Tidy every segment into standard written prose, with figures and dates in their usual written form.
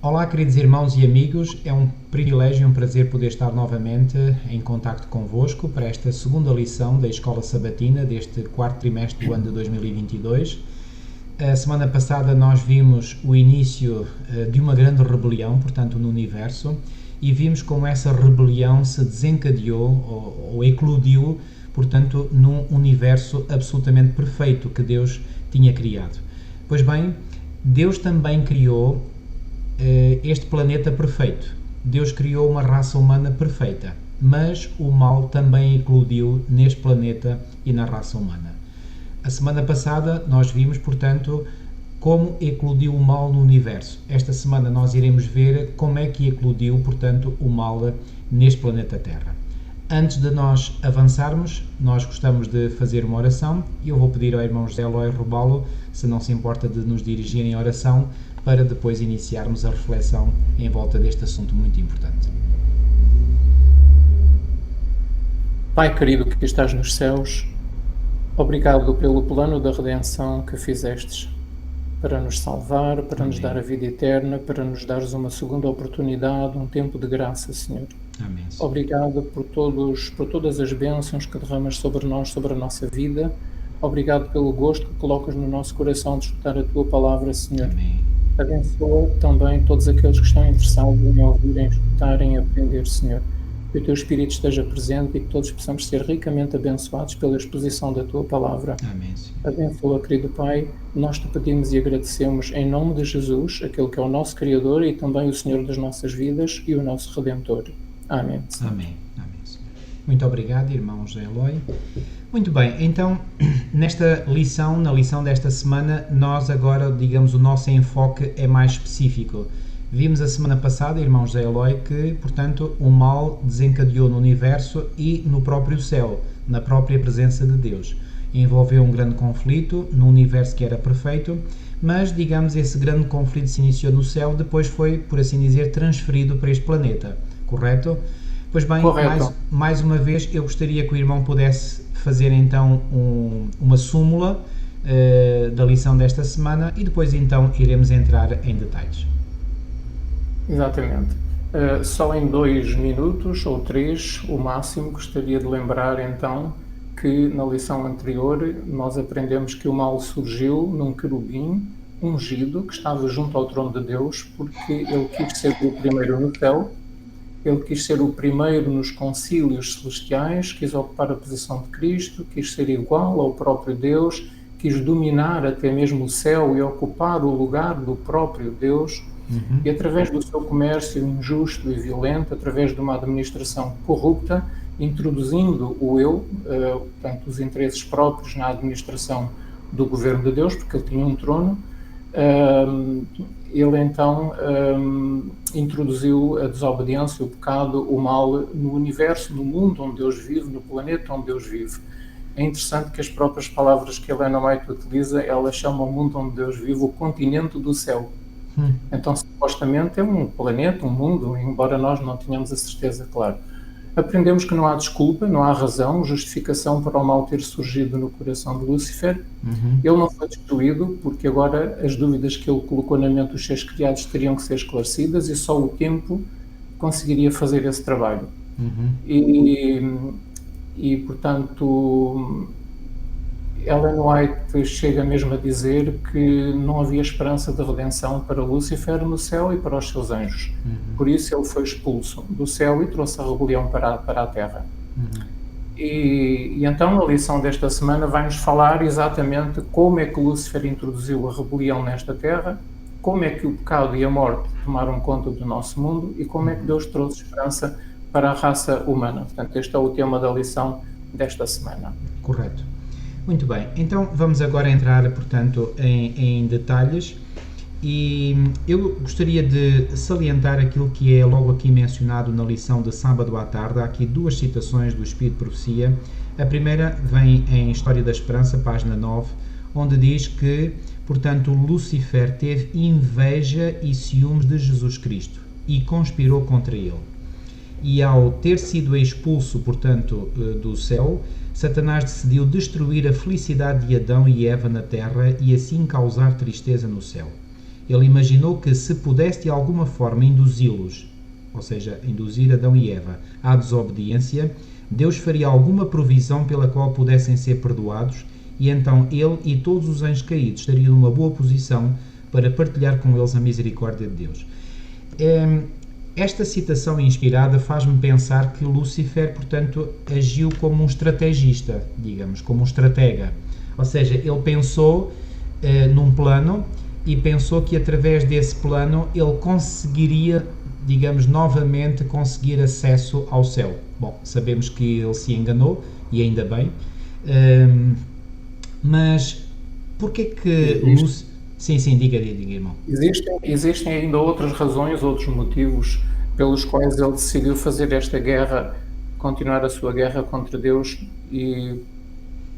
Olá, queridos irmãos e amigos, é um privilégio e um prazer poder estar novamente em contacto convosco para esta segunda lição da Escola Sabatina deste quarto trimestre do ano de 2022. A semana passada nós vimos o início de uma grande rebelião, portanto, no universo, e vimos como essa rebelião se desencadeou ou eclodiu, portanto, num universo absolutamente perfeito que Deus tinha criado. Pois bem, Deus também criou este planeta perfeito. Deus criou uma raça humana perfeita, mas o mal também eclodiu neste planeta e na raça humana. A semana passada nós vimos, portanto, como eclodiu o mal no universo. Esta semana nós iremos ver como é que eclodiu, portanto, o mal neste planeta Terra. Antes de nós avançarmos, nós gostamos de fazer uma oração e eu vou pedir ao irmão José Eloy Robalo, se não se importa de nos dirigir em oração, para depois iniciarmos a reflexão em volta deste assunto muito importante. Pai querido que estás nos céus, obrigado pelo plano da redenção que fizestes para nos salvar, para nos dar a vida eterna, para nos dares uma segunda oportunidade, um tempo de graça, Senhor. Amém. Obrigado por todas as bênçãos que derramas sobre nós, sobre a nossa vida. Obrigado pelo gosto que colocas no nosso coração de escutar a Tua palavra, Senhor. Amém. Abençoa também todos aqueles que estão interessados em ouvir, em escutar, em aprender, Senhor. Que o Teu Espírito esteja presente e que todos possamos ser ricamente abençoados pela exposição da Tua palavra. Amém, Senhor. Abençoa, querido Pai, nós te pedimos e agradecemos em nome de Jesus, aquele que é o nosso Criador e também o Senhor das nossas vidas e o nosso Redentor. Amém. Amém. Amém, Senhor. Muito obrigado, irmão José Eloy. Muito bem, então, nesta lição, na lição desta semana, nós agora, digamos, o nosso enfoque é mais específico. Vimos a semana passada, irmão José Eloy, que, portanto, o mal desencadeou no universo e no próprio céu, na própria presença de Deus. Envolveu um grande conflito no universo que era perfeito, mas, digamos, esse grande conflito se iniciou no céu, depois foi, por assim dizer, transferido para este planeta, correto? Pois bem, mais uma vez, eu gostaria que o irmão pudesse fazer então uma súmula da lição desta semana e depois então iremos entrar em detalhes. Exatamente. Só em 2 minutos ou 3, o máximo, gostaria de lembrar então que na lição anterior nós aprendemos que o mal surgiu num querubim ungido que estava junto ao trono de Deus porque ele quis ser o primeiro no céu. Ele quis ser o primeiro nos concílios celestiais, quis ocupar a posição de Cristo, quis ser igual ao próprio Deus, quis dominar até mesmo o céu e ocupar o lugar do próprio Deus. E através do seu comércio injusto e violento, através de uma administração corrupta, introduzindo o eu, portanto, os interesses próprios na administração do governo de Deus, porque ele tinha um trono, ele então introduziu a desobediência, o pecado, o mal no universo, no mundo onde Deus vive, no planeta onde Deus vive. É interessante que as próprias palavras que Helena White utiliza, ela chama o mundo onde Deus vive o continente do céu. Então, supostamente, é um planeta, um mundo, embora nós não tenhamos a certeza, claro. Aprendemos que não há desculpa, não há razão, justificação para o mal ter surgido no coração de Lúcifer. Ele não foi destruído, porque agora as dúvidas que ele colocou na mente dos seus criados teriam que ser esclarecidas e só o tempo conseguiria fazer esse trabalho. E, portanto, Ellen White chega mesmo a dizer que não havia esperança de redenção para Lúcifer no céu e para os seus anjos. Por isso ele foi expulso do céu e trouxe a rebelião para a terra. E então a lição desta semana vai-nos falar exatamente como é que Lúcifer introduziu a rebelião nesta terra, como é que o pecado e a morte tomaram conta do nosso mundo e como é que Deus trouxe esperança para a raça humana. Portanto, este é o tema da lição desta semana. Correto. Muito bem, então vamos agora entrar, portanto, em detalhes e eu gostaria de salientar aquilo que é logo aqui mencionado na lição de sábado à tarde. Há aqui 2 citações do Espírito de Profecia. A primeira vem em História da Esperança, página 9, onde diz que, portanto, Lúcifer teve inveja e ciúmes de Jesus Cristo e conspirou contra ele. E ao ter sido expulso, portanto, do céu, Satanás decidiu destruir a felicidade de Adão e Eva na terra e assim causar tristeza no céu. Ele imaginou que se pudesse de alguma forma induzi-los, ou seja, induzir Adão e Eva à desobediência, Deus faria alguma provisão pela qual pudessem ser perdoados, e então ele e todos os anjos caídos estariam numa boa posição para partilhar com eles a misericórdia de Deus. Esta citação inspirada faz-me pensar que Lúcifer, portanto, agiu como um estrategista, digamos, como um estratega. Ou seja, ele pensou num plano e pensou que através desse plano ele conseguiria, digamos, novamente conseguir acesso ao céu. Bom, sabemos que ele se enganou, e ainda bem, mas porquê que Lúcifer... Sim, diga, irmão. Existem ainda outras razões, outros motivos pelos quais ele decidiu fazer esta guerra, continuar a sua guerra contra Deus, e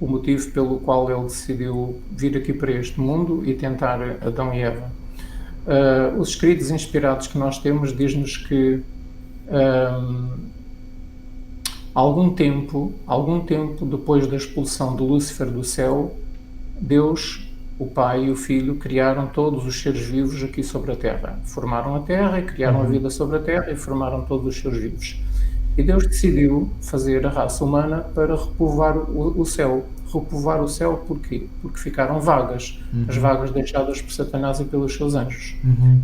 o motivo pelo qual ele decidiu vir aqui para este mundo e tentar Adão e Eva. Os escritos inspirados que nós temos diz-nos que algum tempo depois da expulsão de Lúcifer do céu, Deus, o Pai e o Filho, criaram todos os seres vivos aqui sobre a Terra. Formaram a Terra, criaram a vida sobre a Terra e formaram todos os seres vivos. E Deus decidiu fazer a raça humana para repovoar o céu. Repovoar o céu porquê? Porque ficaram vagas. As vagas deixadas por Satanás e pelos seus anjos.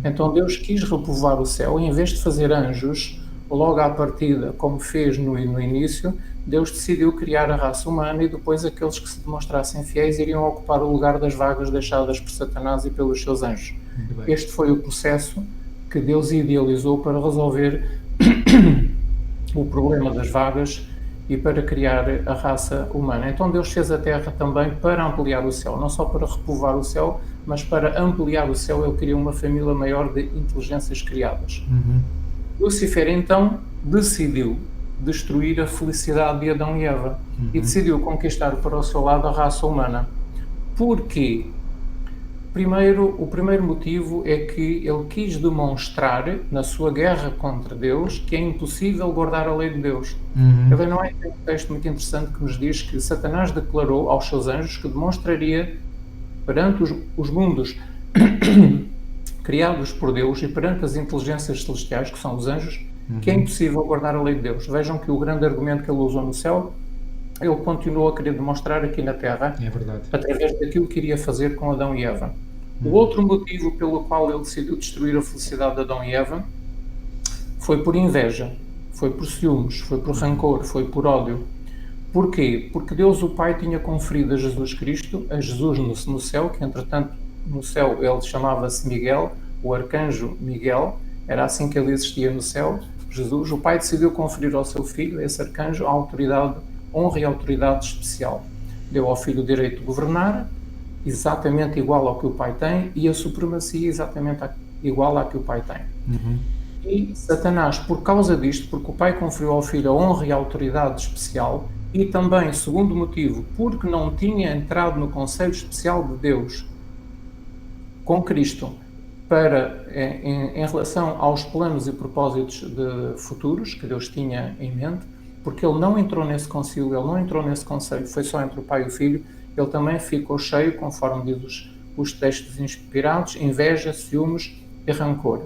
Então Deus quis repovoar o céu, e em vez de fazer anjos logo à partida, como fez no início, Deus decidiu criar a raça humana, e depois aqueles que se demonstrassem fiéis iriam ocupar o lugar das vagas deixadas por Satanás e pelos seus anjos. Este foi o processo que Deus idealizou para resolver o problema das vagas e para criar a raça humana. Então Deus fez a Terra também para ampliar o céu, não só para repovoar o céu, mas para ampliar o céu. Ele queria uma família maior de inteligências criadas. Lúcifer então decidiu destruir a felicidade de Adão e Eva e decidiu conquistar para o seu lado a raça humana. Porquê? O primeiro motivo é que ele quis demonstrar, na sua guerra contra Deus, que é impossível guardar a lei de Deus. Ele não é um texto muito interessante que nos diz que Satanás declarou aos seus anjos que demonstraria perante os mundos criados por Deus e perante as inteligências celestiais, que são os anjos, que é impossível guardar a lei de Deus. Vejam que o grande argumento que ele usou no céu, ele continuou a querer demonstrar aqui na Terra, através daquilo que iria fazer com Adão e Eva. O outro motivo pelo qual ele decidiu destruir a felicidade de Adão e Eva foi por inveja, foi por ciúmes, foi por rancor, foi por ódio. Porquê? Porque Deus o Pai tinha conferido a Jesus Cristo, a Jesus no céu, que entretanto no céu ele chamava-se Miguel, o arcanjo Miguel, era assim que ele existia no céu, Jesus. O Pai decidiu conferir ao seu filho, esse arcanjo, a autoridade, honra e autoridade especial. Deu ao filho o direito de governar, exatamente igual ao que o Pai tem, e a supremacia exatamente igual à que o Pai tem. E Satanás, por causa disto, porque o Pai conferiu ao filho a honra e a autoridade especial, e também, segundo motivo, porque não tinha entrado no conselho especial de Deus com Cristo em relação aos planos e propósitos futuros que Deus tinha em mente, porque ele não entrou nesse concílio, ele não entrou nesse conselho, foi só entre o Pai e o Filho, ele também ficou cheio, conforme diz os textos inspirados, inveja, ciúmes e rancor.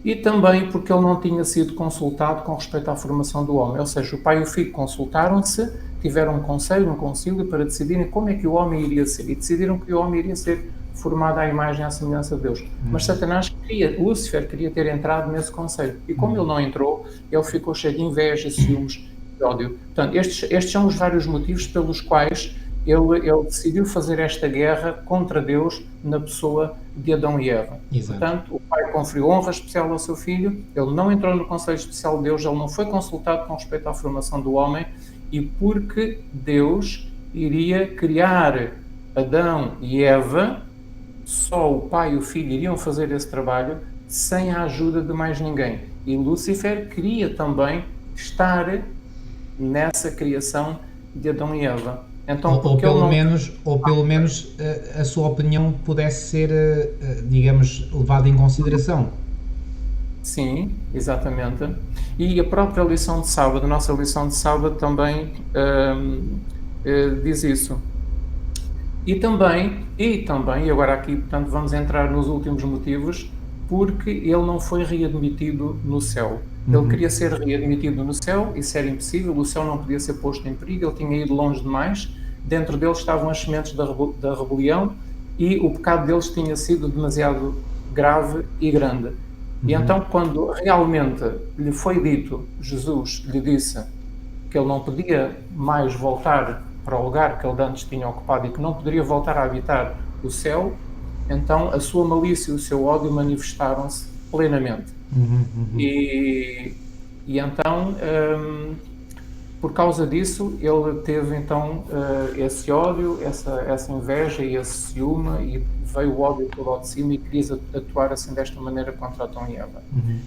E também porque ele não tinha sido consultado com respeito à formação do homem, ou seja, o Pai e o Filho consultaram-se, tiveram um conselho, um concílio para decidirem como é que o homem iria ser, e decidiram que o homem iria ser formado à imagem e à semelhança de Deus. Mas Satanás Lúcifer queria ter entrado nesse conselho, e como ele não entrou, ele ficou cheio de inveja, ciúmes e ódio. Portanto, estes são os vários motivos pelos quais ele decidiu fazer esta guerra contra Deus na pessoa de Adão e Eva. Exato. Portanto, o Pai conferiu honra especial ao seu filho, ele não entrou no conselho especial de Deus, ele não foi consultado com respeito à formação do homem, e porque Deus iria criar Adão e Eva, só o Pai e o Filho iriam fazer esse trabalho sem a ajuda de mais ninguém. E Lúcifer queria também estar nessa criação de Adão e Eva. Então, ou pelo menos a sua opinião pudesse ser, digamos, levada em consideração. Sim, exatamente. E a própria lição de sábado, a nossa lição de sábado também diz isso. E agora aqui, portanto, vamos entrar nos últimos motivos, porque ele não foi readmitido no céu. Ele queria ser readmitido no céu, isso era impossível, o céu não podia ser posto em perigo, ele tinha ido longe demais, dentro dele estavam as sementes da rebelião e o pecado deles tinha sido demasiado grave e grande. E então, quando realmente lhe foi dito, Jesus lhe disse que ele não podia mais voltar para o lugar que ele antes tinha ocupado e que não poderia voltar a habitar o céu, então a sua malícia e o seu ódio manifestaram-se plenamente. E então, por causa disso, ele teve então esse ódio, essa inveja e esse ciúme, e veio o ódio todo ao de cima e quis atuar assim desta maneira contra Adão e Eva.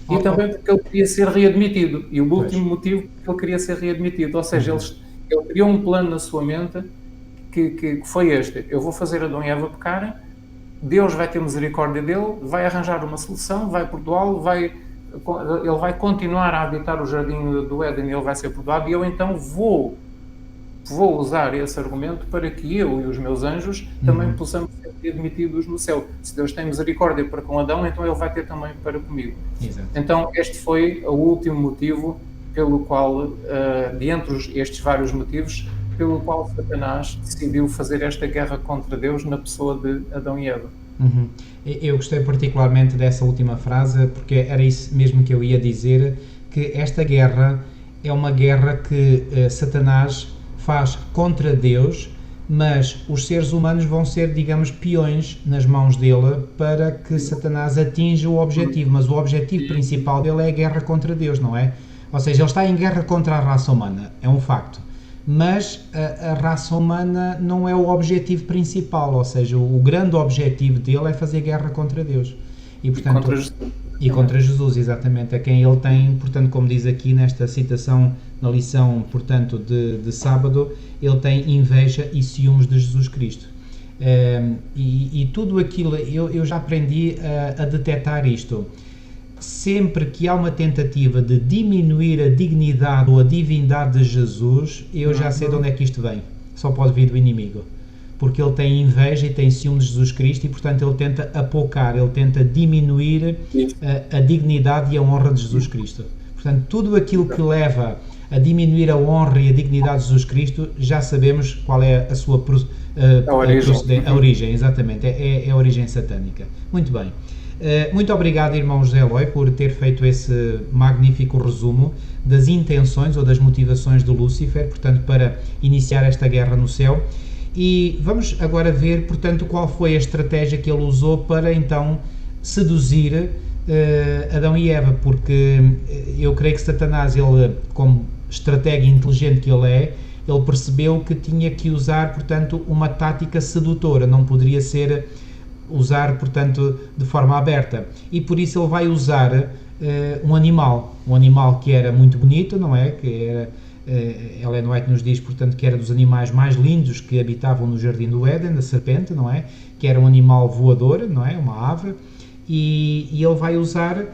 E também porque ele queria ser readmitido, e o último motivo porque ele queria ser readmitido, ou seja, ele criou um plano na sua mente que foi este: eu vou fazer Adão e Eva pecarem, Deus vai ter misericórdia dele, vai arranjar uma solução, vai perdoá-lo, ele vai continuar a habitar o jardim do Éden e ele vai ser perdoado, e eu então vou usar esse argumento para que eu e os meus anjos também possamos ser admitidos no céu. Se Deus tem misericórdia para com Adão, então ele vai ter também para comigo. Exato. Então este foi o último motivo pelo qual, dentre estes vários motivos, pelo qual Satanás decidiu fazer esta guerra contra Deus na pessoa de Adão e Eva. Eu gostei particularmente dessa última frase, porque era isso mesmo que eu ia dizer, que esta guerra é uma guerra que Satanás faz contra Deus, mas os seres humanos vão ser, digamos, peões nas mãos dele para que Satanás atinja o objetivo, mas o objetivo principal dele é a guerra contra Deus, não é? Ou seja, ele está em guerra contra a raça humana, é um facto. Mas a raça humana não é o objetivo principal, ou seja, o grande objetivo dele é fazer guerra contra Deus. E, portanto, contra Jesus, exatamente, a quem ele tem, portanto, como diz aqui nesta citação, na lição, portanto, de sábado, ele tem inveja e ciúmes de Jesus Cristo. E tudo aquilo, eu já aprendi a detectar isto. Sempre que há uma tentativa de diminuir a dignidade ou a divindade de Jesus, eu já sei de onde é que isto vem. Só pode vir do inimigo. Porque ele tem inveja e tem ciúme de Jesus Cristo e, portanto, ele tenta apocar, ele tenta diminuir a dignidade e a honra de Jesus Cristo. Portanto, tudo aquilo que leva a diminuir a honra e a dignidade de Jesus Cristo, já sabemos qual é a sua a origem, exatamente, é a origem satânica. Muito bem. Muito obrigado, irmão José Eloy, por ter feito esse magnífico resumo das intenções ou das motivações de Lúcifer, portanto, para iniciar esta guerra no céu. E vamos agora ver, portanto, qual foi a estratégia que ele usou para, então, seduzir Adão e Eva, porque eu creio que Satanás, ele, como estratega inteligente que ele é, ele percebeu que tinha que usar, portanto, uma tática sedutora, não poderia ser usar, portanto, de forma aberta, e por isso ele vai usar um animal que era muito bonito, não é? Que era, Ellen White nos diz, portanto, que era dos animais mais lindos que habitavam no Jardim do Éden, a serpente, não é? Que era um animal voador, não é? Uma ave, e ele vai usar,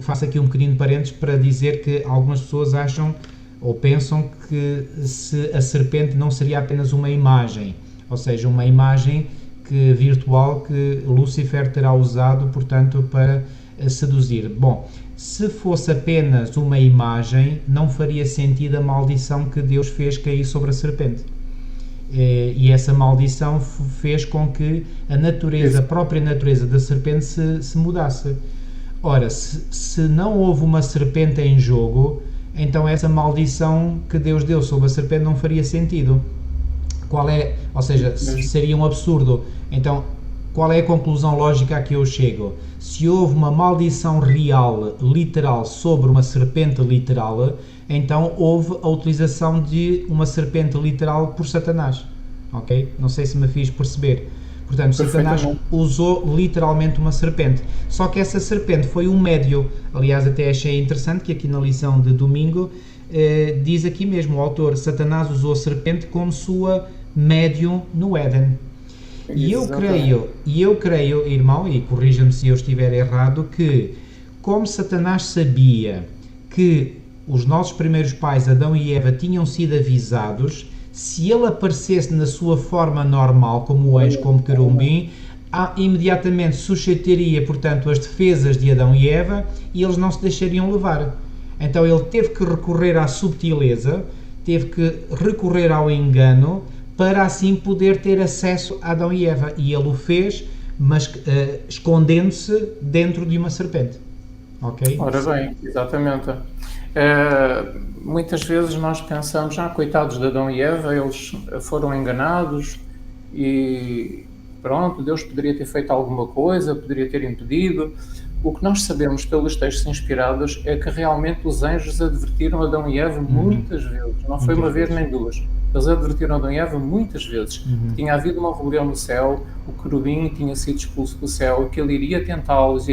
faço aqui um pequenino parênteses para dizer que algumas pessoas acham ou pensam que a serpente não seria apenas uma imagem, ou seja, uma imagem virtual que Lúcifer terá usado, portanto, para seduzir. Bom, se fosse apenas uma imagem, não faria sentido a maldição que Deus fez cair sobre a serpente. E essa maldição fez com que a própria natureza da serpente se mudasse. Ora, se não houve uma serpente em jogo, então essa maldição que Deus deu sobre a serpente não faria sentido. Ou seja, seria um absurdo. Então, qual é a conclusão lógica a que eu chego? Se houve uma maldição real, literal, sobre uma serpente literal, então houve a utilização de uma serpente literal por Satanás. Ok? Não sei se me fiz perceber. Portanto, Satanás usou literalmente uma serpente. Só que essa serpente foi um médio. Aliás, até achei interessante que aqui na lição de domingo diz aqui mesmo o autor: Satanás usou a serpente como sua médium no Éden. E eu creio, irmão, e corrija-me se eu estiver errado, que como Satanás sabia que os nossos primeiros pais, Adão e Eva, tinham sido avisados, se ele aparecesse na sua forma normal, como o anjo, como querubim, imediatamente suscitaria, portanto, as defesas de Adão e Eva e eles não se deixariam levar. Então ele teve que recorrer à subtileza, teve que recorrer ao engano para assim poder ter acesso a Adão e Eva. E ele o fez, mas escondendo-se dentro de uma serpente. Ok? Ora bem, exatamente. Muitas vezes nós pensamos, coitados de Adão e Eva, eles foram enganados e pronto, Deus poderia ter feito alguma coisa, poderia ter impedido. O que nós sabemos pelos textos inspirados é que realmente os anjos advertiram Adão e Eva muitas vezes, não foi uma vez nem duas. Eles advertiram Adão e Eva muitas vezes que tinha havido uma rebelião no céu, o querubim tinha sido expulso do céu, que ele iria tentá-los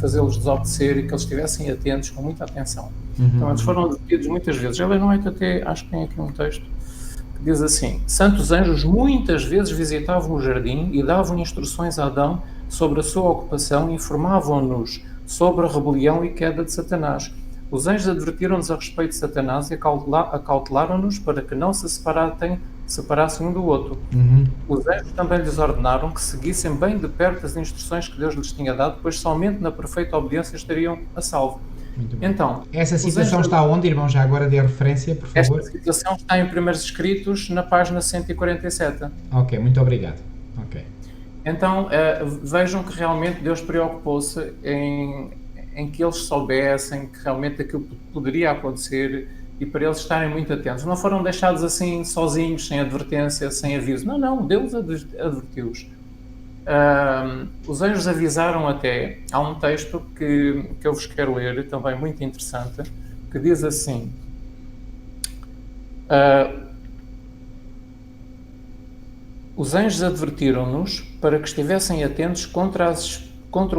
fazê-los desobedecer e que eles estivessem atentos, com muita atenção. Então eles foram advertidos muitas vezes. Ellen White até, acho que tem aqui um texto que diz assim: santos anjos muitas vezes visitavam o jardim e davam instruções a Adão sobre a sua ocupação e informavam-nos sobre a rebelião e queda de Satanás. Os anjos advertiram-nos a respeito de Satanás e acautelaram-nos para que não se separassem um do outro. Os anjos também lhes ordenaram que seguissem bem de perto as instruções que Deus lhes tinha dado, pois somente na perfeita obediência estariam a salvo. Então, essa citação está onde, irmão? Já agora dê a referência, por favor. Esta citação está em Primeiros Escritos, na página 147. Ok, muito obrigado. Ok. Então, vejam que realmente Deus preocupou-se em que eles soubessem que realmente aquilo poderia acontecer e para eles estarem muito atentos. Não foram deixados assim sozinhos, sem advertência, sem aviso. Não, Deus advertiu-os. Os anjos avisaram até, há um texto que eu vos quero ler, também muito interessante, que diz assim: os anjos advertiram-nos para que estivessem atentos contra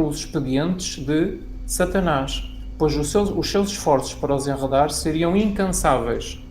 os expedientes de Satanás, pois os seus esforços para os enredar seriam incansáveis.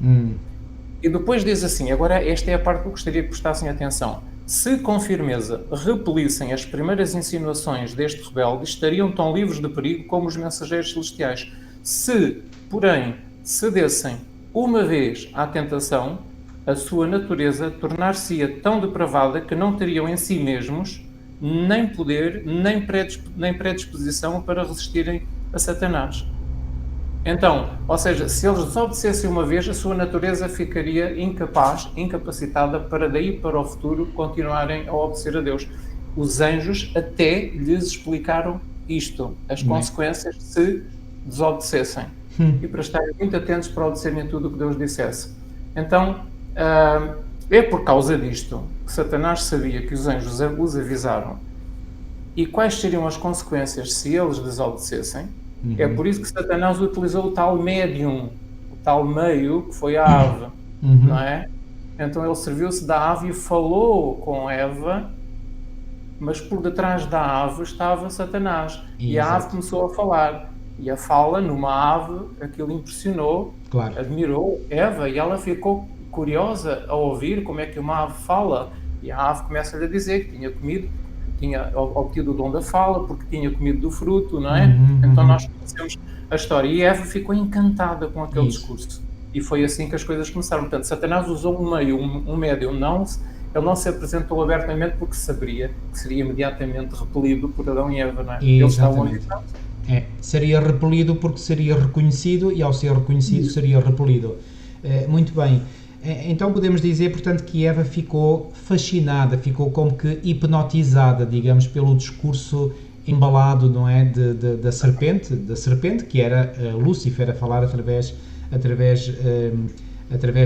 E depois diz assim, agora esta é a parte que eu gostaria que prestassem atenção: se com firmeza repelissem as primeiras insinuações deste rebelde, estariam tão livres de perigo como os mensageiros celestiais. Se, porém, cedessem uma vez à tentação, a sua natureza tornar-se-ia tão depravada que não teriam em si mesmos nem poder, nem predisposição para resistirem a Satanás. Então, ou seja, se eles desobedecessem uma vez, a sua natureza ficaria incapacitada para daí para o futuro continuarem a obedecer a Deus. Os anjos até lhes explicaram isto, as consequências se desobedecessem. E para estarem muito atentos para obedecerem a tudo o que Deus dissesse. Então, é por causa disto que Satanás sabia que os anjos os avisaram e quais seriam as consequências se eles desobedecessem. É por isso que Satanás utilizou o tal médium, o tal meio, que foi a ave, não é? Então ele serviu-se da ave e falou com Eva, mas por detrás da ave estava Satanás. Exato. E a ave começou a falar. E a fala numa ave, aquilo impressionou, admirou Eva, e ela ficou curiosa a ouvir como é que uma ave fala. E a ave começa-lhe a dizer que tinha obtido o dom da fala, porque tinha comido do fruto, não é? Então nós conhecemos a história. E Eva ficou encantada com aquele discurso. E foi assim que as coisas começaram. Portanto, Satanás usou um meio, um médium. Ele não se apresentou abertamente porque saberia que seria imediatamente repelido por Adão e Eva, não é? Eles estavam avisados. Seria repelido porque seria reconhecido e ao ser reconhecido seria repelido. Muito bem. Então podemos dizer, portanto, que Eva ficou fascinada, ficou como que hipnotizada, digamos, pelo discurso embalado, não é, da serpente, que era Lúcifer a falar através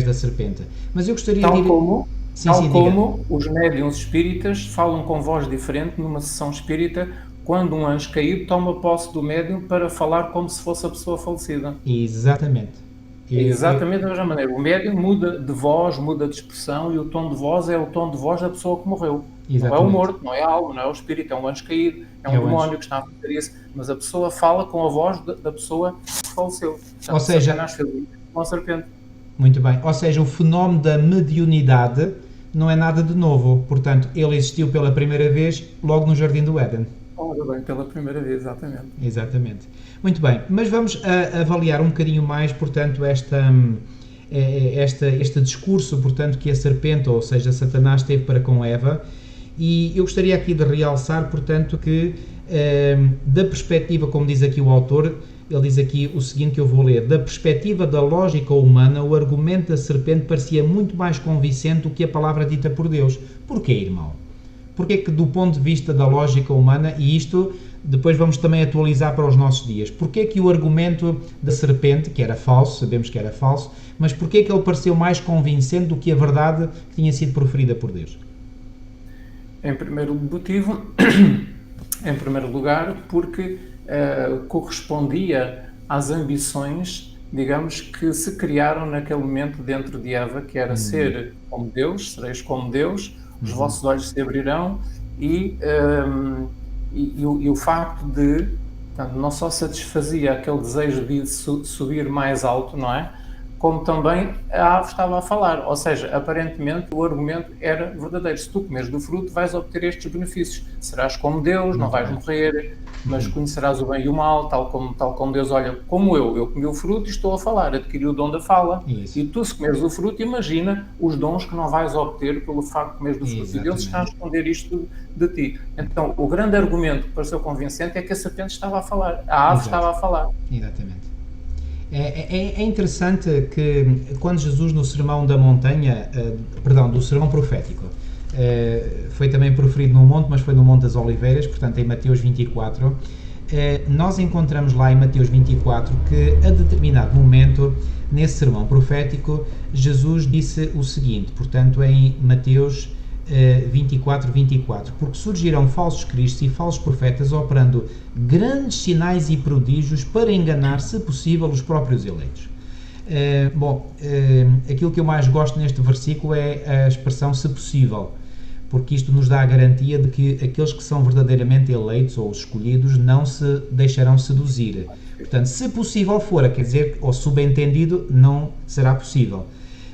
da serpente. Mas eu gostaria tal como os médiuns espíritas falam com voz diferente numa sessão espírita, quando um anjo caído toma posse do médium para falar como se fosse a pessoa falecida. Exatamente. Exatamente da mesma maneira. O médium muda de voz, muda de expressão, e o tom de voz é o tom de voz da pessoa que morreu. Exatamente. Não é o morto, não é a alma, não é o espírito, é um anjo caído, é um demónio que está a fazer isso, mas a pessoa fala com a voz da pessoa que faleceu. Ou seja, Satanás fez isso com a serpente. Muito bem. Ou seja, o fenómeno da mediunidade não é nada de novo. Portanto, ele existiu pela primeira vez logo no Jardim do Éden. Ora bem, pela primeira vez, exatamente. Exatamente. Muito bem, mas vamos avaliar um bocadinho mais, portanto, este discurso, portanto, que a serpente, ou seja, Satanás, teve para com Eva. E eu gostaria aqui de realçar, portanto, que da perspectiva, como diz aqui o autor, ele diz aqui o seguinte que eu vou ler: da perspectiva da lógica humana, o argumento da serpente parecia muito mais convincente do que a palavra dita por Deus. Porquê, irmão? Porquê que do ponto de vista da lógica humana, e isto depois vamos também atualizar para os nossos dias, porquê que o argumento da serpente, que era falso, sabemos que era falso, mas porquê que ele pareceu mais convincente do que a verdade que tinha sido proferida por Deus? Em primeiro motivo, em primeiro lugar, porque correspondia às ambições, digamos, que se criaram naquele momento dentro de Eva, que era ser como Deus, sereis como Deus, os vossos olhos se abrirão, e o facto de, portanto, não só satisfazia aquele desejo de subir mais alto, não é? Como também a ave estava a falar, ou seja, aparentemente o argumento era verdadeiro. Se tu comeres do fruto, vais obter estes benefícios. Serás como Deus, não vais morrer, mas conhecerás o bem e o mal, tal como Deus. Olha, como eu comi o fruto e estou a falar, adquiri o dom da fala. Isso. E tu, se comeres o fruto, imagina os dons que não vais obter pelo facto de comeres do fruto. Exatamente. E Deus está a esconder isto de ti. Então, o grande argumento que pareceu convincente é que a serpente estava a falar, a ave estava a falar. Exatamente. É interessante que quando Jesus no Sermão da Montanha, do Sermão Profético, foi também proferido no monte, mas foi no Monte das Oliveiras, portanto em Mateus 24, nós encontramos lá em Mateus 24 que a determinado momento, nesse Sermão Profético, Jesus disse o seguinte, portanto em Mateus 24, porque surgirão falsos cristos e falsos profetas operando grandes sinais e prodígios para enganar, se possível, os próprios eleitos. Aquilo que eu mais gosto neste versículo é a expressão se possível, porque isto nos dá a garantia de que aqueles que são verdadeiramente eleitos ou escolhidos não se deixarão seduzir. Portanto, se possível for, quer dizer, ou subentendido, não será possível.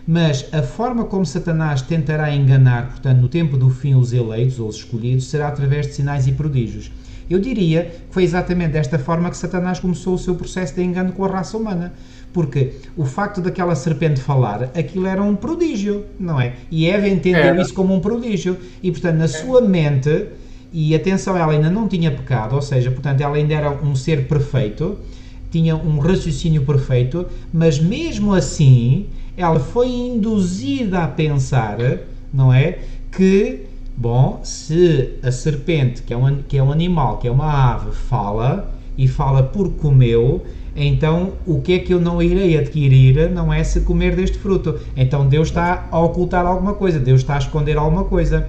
Mas a forma como Satanás tentará enganar, portanto, no tempo do fim, os eleitos ou os escolhidos, será através de sinais e prodígios. Eu diria que foi exatamente desta forma que Satanás começou o seu processo de engano com a raça humana. Porque o facto daquela serpente falar, aquilo era um prodígio, não é? E Eva entendeu isso como um prodígio. E, portanto, na sua mente, e atenção, ela ainda não tinha pecado, ou seja, portanto, ela ainda era um ser perfeito, tinha um raciocínio perfeito, mas mesmo assim, ela foi induzida a pensar, não é? Que, se a serpente, que é um animal, que é uma ave, fala, e fala porque comeu, então o que é que eu não irei adquirir, não é se comer deste fruto. Então Deus está a ocultar alguma coisa, Deus está a esconder alguma coisa.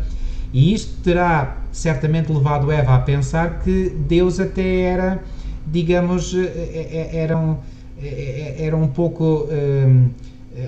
E isto terá certamente levado Eva a pensar que Deus até era, digamos, era um pouco...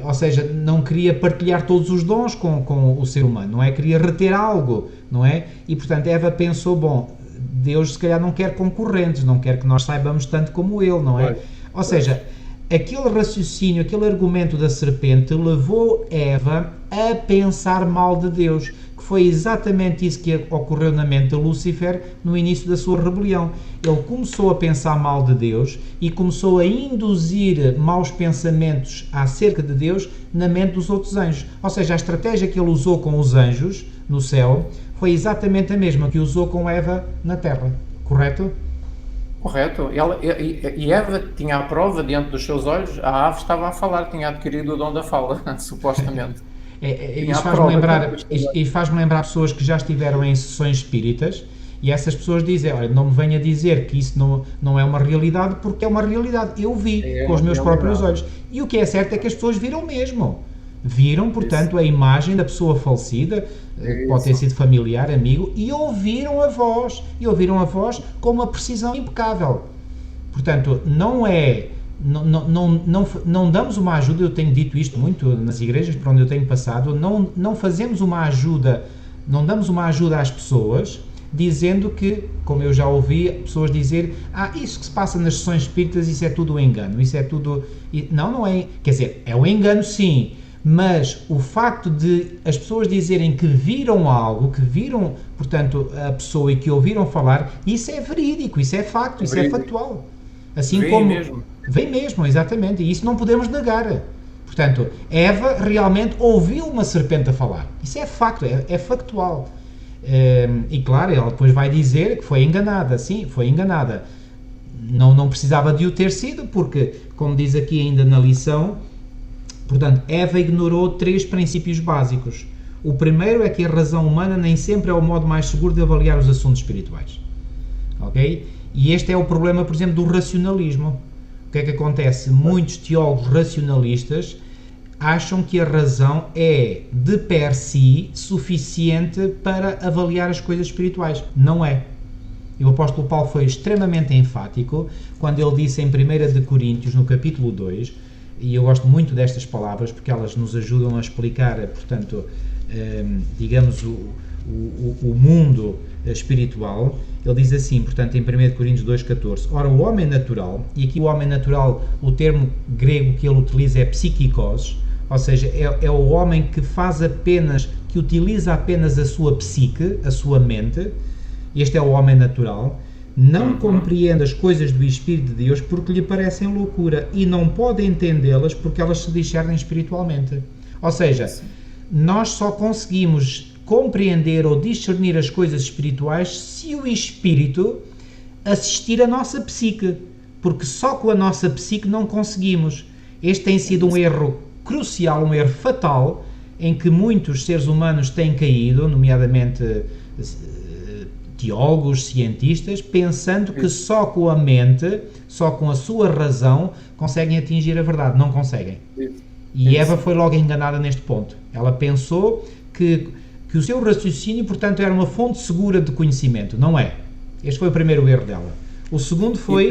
ou seja, não queria partilhar todos os dons com o ser humano, não é? Queria reter algo, não é? E, portanto, Eva pensou, Deus se calhar não quer concorrentes, não quer que nós saibamos tanto como ele, não é? Ou seja, aquele raciocínio, aquele argumento da serpente levou Eva a pensar mal de Deus, que foi exatamente isso que ocorreu na mente de Lúcifer no início da sua rebelião. Ele começou a pensar mal de Deus e começou a induzir maus pensamentos acerca de Deus na mente dos outros anjos. Ou seja, a estratégia que ele usou com os anjos no céu foi exatamente a mesma que usou com Eva na terra, correto? Correto. E Eva tinha a prova diante dos seus olhos, a ave estava a falar, tinha adquirido o dom da fala, supostamente. Isso faz-me lembrar pessoas que já estiveram em sessões espíritas e essas pessoas dizem, olha, não me venha dizer que isso não é uma realidade, porque é uma realidade. Eu vi com os meus próprios olhos. E o que é certo é que as pessoas viram mesmo. Viram, portanto, a imagem da pessoa falecida, pode ter sido familiar, amigo, e ouviram a voz com uma precisão impecável. Portanto, não damos uma ajuda, eu tenho dito isto muito nas igrejas por onde eu tenho passado, não fazemos uma ajuda, não damos uma ajuda às pessoas, dizendo que, como eu já ouvi pessoas dizer, isso que se passa nas sessões espíritas, isso é tudo um engano, isso é tudo... Não é, quer dizer, é um engano sim, mas o facto de as pessoas dizerem que viram algo, que viram, portanto, a pessoa e que ouviram falar, isso é verídico, isso é facto, isso é factual. Assim como... Vem mesmo, exatamente, e isso não podemos negar. Portanto, Eva realmente ouviu uma serpente a falar. Isso é facto, é factual. E claro, ela depois vai dizer que foi enganada. Sim, foi enganada. Não precisava de o ter sido, porque, como diz aqui ainda na lição, portanto, Eva ignorou 3 princípios básicos. O primeiro é que a razão humana nem sempre é o modo mais seguro de avaliar os assuntos espirituais. Ok? E este é o problema, por exemplo, do racionalismo. O que é que acontece? Muitos teólogos racionalistas acham que a razão é, de per si, suficiente para avaliar as coisas espirituais. Não é. E o apóstolo Paulo foi extremamente enfático quando ele disse em 1 de Coríntios, no capítulo 2, e eu gosto muito destas palavras porque elas nos ajudam a explicar, portanto, digamos, o mundo espiritual. Ele diz assim, portanto, em 1 Coríntios 2,14: ora, o homem natural, e aqui o homem natural, o termo grego que ele utiliza é psikikos, ou seja, é o homem que faz apenas, que utiliza apenas a sua psique, a sua mente. Este é o homem natural. Não compreende as coisas do Espírito de Deus porque lhe parecem loucura e não pode entendê-las porque elas se discernem espiritualmente. Ou seja, nós só conseguimos compreender ou discernir as coisas espirituais se o Espírito assistir a nossa psique, porque só com a nossa psique não conseguimos. Este tem sido um erro crucial, um erro fatal, em que muitos seres humanos têm caído, nomeadamente teólogos, cientistas, pensando que só com a mente, só com a sua razão, conseguem atingir a verdade. Não conseguem. E Eva foi logo enganada neste ponto. Ela pensou que o seu raciocínio, portanto, era uma fonte segura de conhecimento. Não é. Este foi o primeiro erro dela. O segundo foi...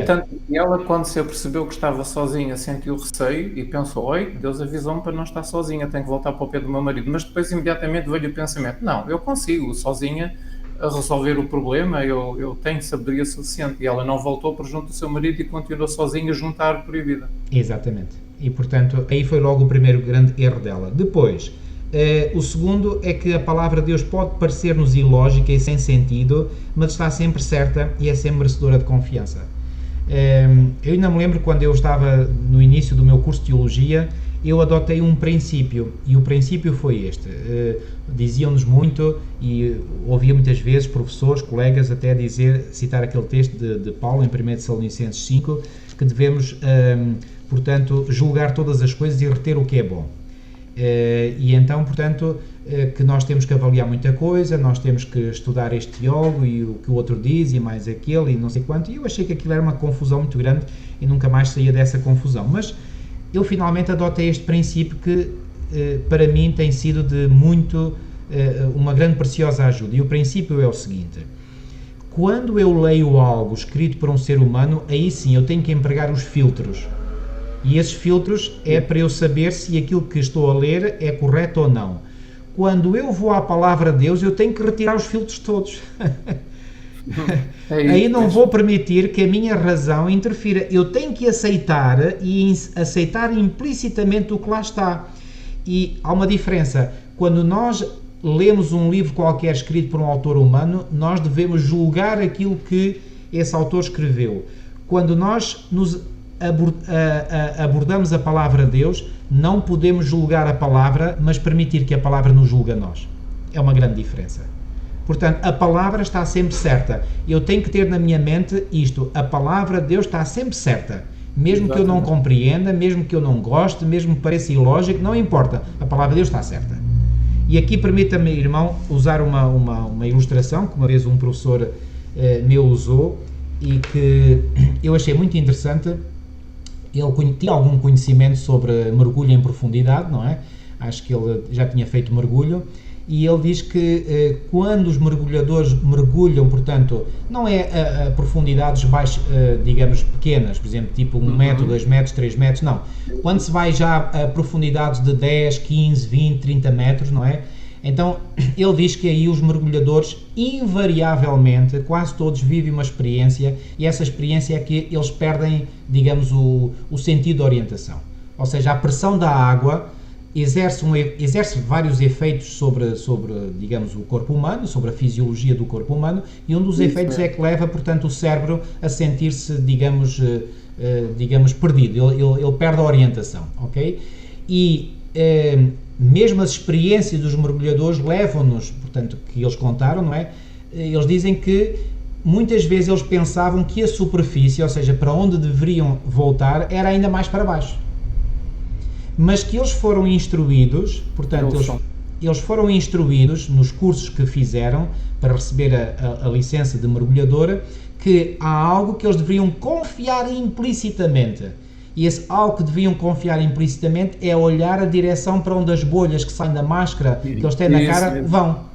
Tanto que ela, quando se apercebeu que estava sozinha, sentiu receio e pensou: oi, Deus avisou-me para não estar sozinha, tenho que voltar para o pé do meu marido. Mas depois imediatamente veio o pensamento: não, eu consigo sozinha a resolver o problema, eu tenho sabedoria suficiente. E ela não voltou para junto do seu marido e continuou sozinha junto à árvore proibida. Exatamente. E portanto, aí foi logo o primeiro grande erro dela. Depois, o segundo é que a palavra de Deus pode parecer-nos ilógica e sem sentido, mas está sempre certa e é sempre merecedora de confiança. Eu ainda me lembro quando eu estava no início do meu curso de Teologia, eu adotei um princípio, e o princípio foi este. Diziam-nos muito, e ouvia muitas vezes professores, colegas até citar aquele texto de Paulo em 1 Tessalonicenses 5, que devemos, portanto, julgar todas as coisas e reter o que é bom. E então, portanto, que nós temos que avaliar muita coisa, nós temos que estudar este teólogo e o que o outro diz e mais aquele e não sei quanto, e eu achei que aquilo era uma confusão muito grande e nunca mais saía dessa confusão. Mas eu finalmente adotei este princípio que para mim tem sido de uma grande preciosa ajuda, e o princípio é o seguinte: quando eu leio algo escrito por um ser humano, aí sim eu tenho que empregar os filtros. E esses filtros é para eu saber se aquilo que estou a ler é correto ou não. Quando eu vou à palavra de Deus, eu tenho que retirar os filtros todos. Aí não vou permitir que a minha razão interfira. Eu tenho que aceitar e aceitar implicitamente o que lá está. E há uma diferença. Quando nós lemos um livro qualquer escrito por um autor humano, nós devemos julgar aquilo que esse autor escreveu. Quando nós abordamos a palavra de Deus, não podemos julgar a palavra, mas permitir que a palavra nos julgue a nós. É uma grande diferença. Portanto, a palavra está sempre certa. Eu tenho que ter na minha mente isto: a palavra de Deus está sempre certa. Mesmo que eu não compreenda, mesmo que eu não goste, mesmo que pareça ilógico, não importa. A palavra de Deus está certa. E aqui permita-me, irmão, usar uma ilustração que uma vez um professor meu usou e que eu achei muito interessante. Ele tinha algum conhecimento sobre mergulho em profundidade, não é? Acho que ele já tinha feito mergulho, e ele diz que quando os mergulhadores mergulham, portanto, não é a profundidades baixas, digamos, pequenas, por exemplo, tipo 1 metro, 2 metros, 3 metros, não. Quando se vai já a profundidades de 10, 15, 20, 30 metros, não é? Então, ele diz que aí os mergulhadores, invariavelmente, quase todos vivem uma experiência, e essa experiência é que eles perdem, digamos, o sentido de orientação. Ou seja, a pressão da água exerce vários efeitos sobre, digamos, o corpo humano, sobre a fisiologia do corpo humano, e um dos efeitos é que leva, portanto, o cérebro a sentir-se, digamos, digamos, perdido, ele perde a orientação, ok? E mesmo as experiências dos mergulhadores levam-nos, portanto, que eles contaram, não é? Eles dizem que muitas vezes eles pensavam que a superfície, ou seja, para onde deveriam voltar, era ainda mais para baixo. Mas que eles foram instruídos, portanto, eles foram instruídos nos cursos que fizeram para receber a licença de mergulhadora, que há algo que eles deveriam confiar implicitamente. E esse algo que deviam confiar implicitamente é olhar a direção para onde as bolhas que saem da máscara que eles têm na cara vão.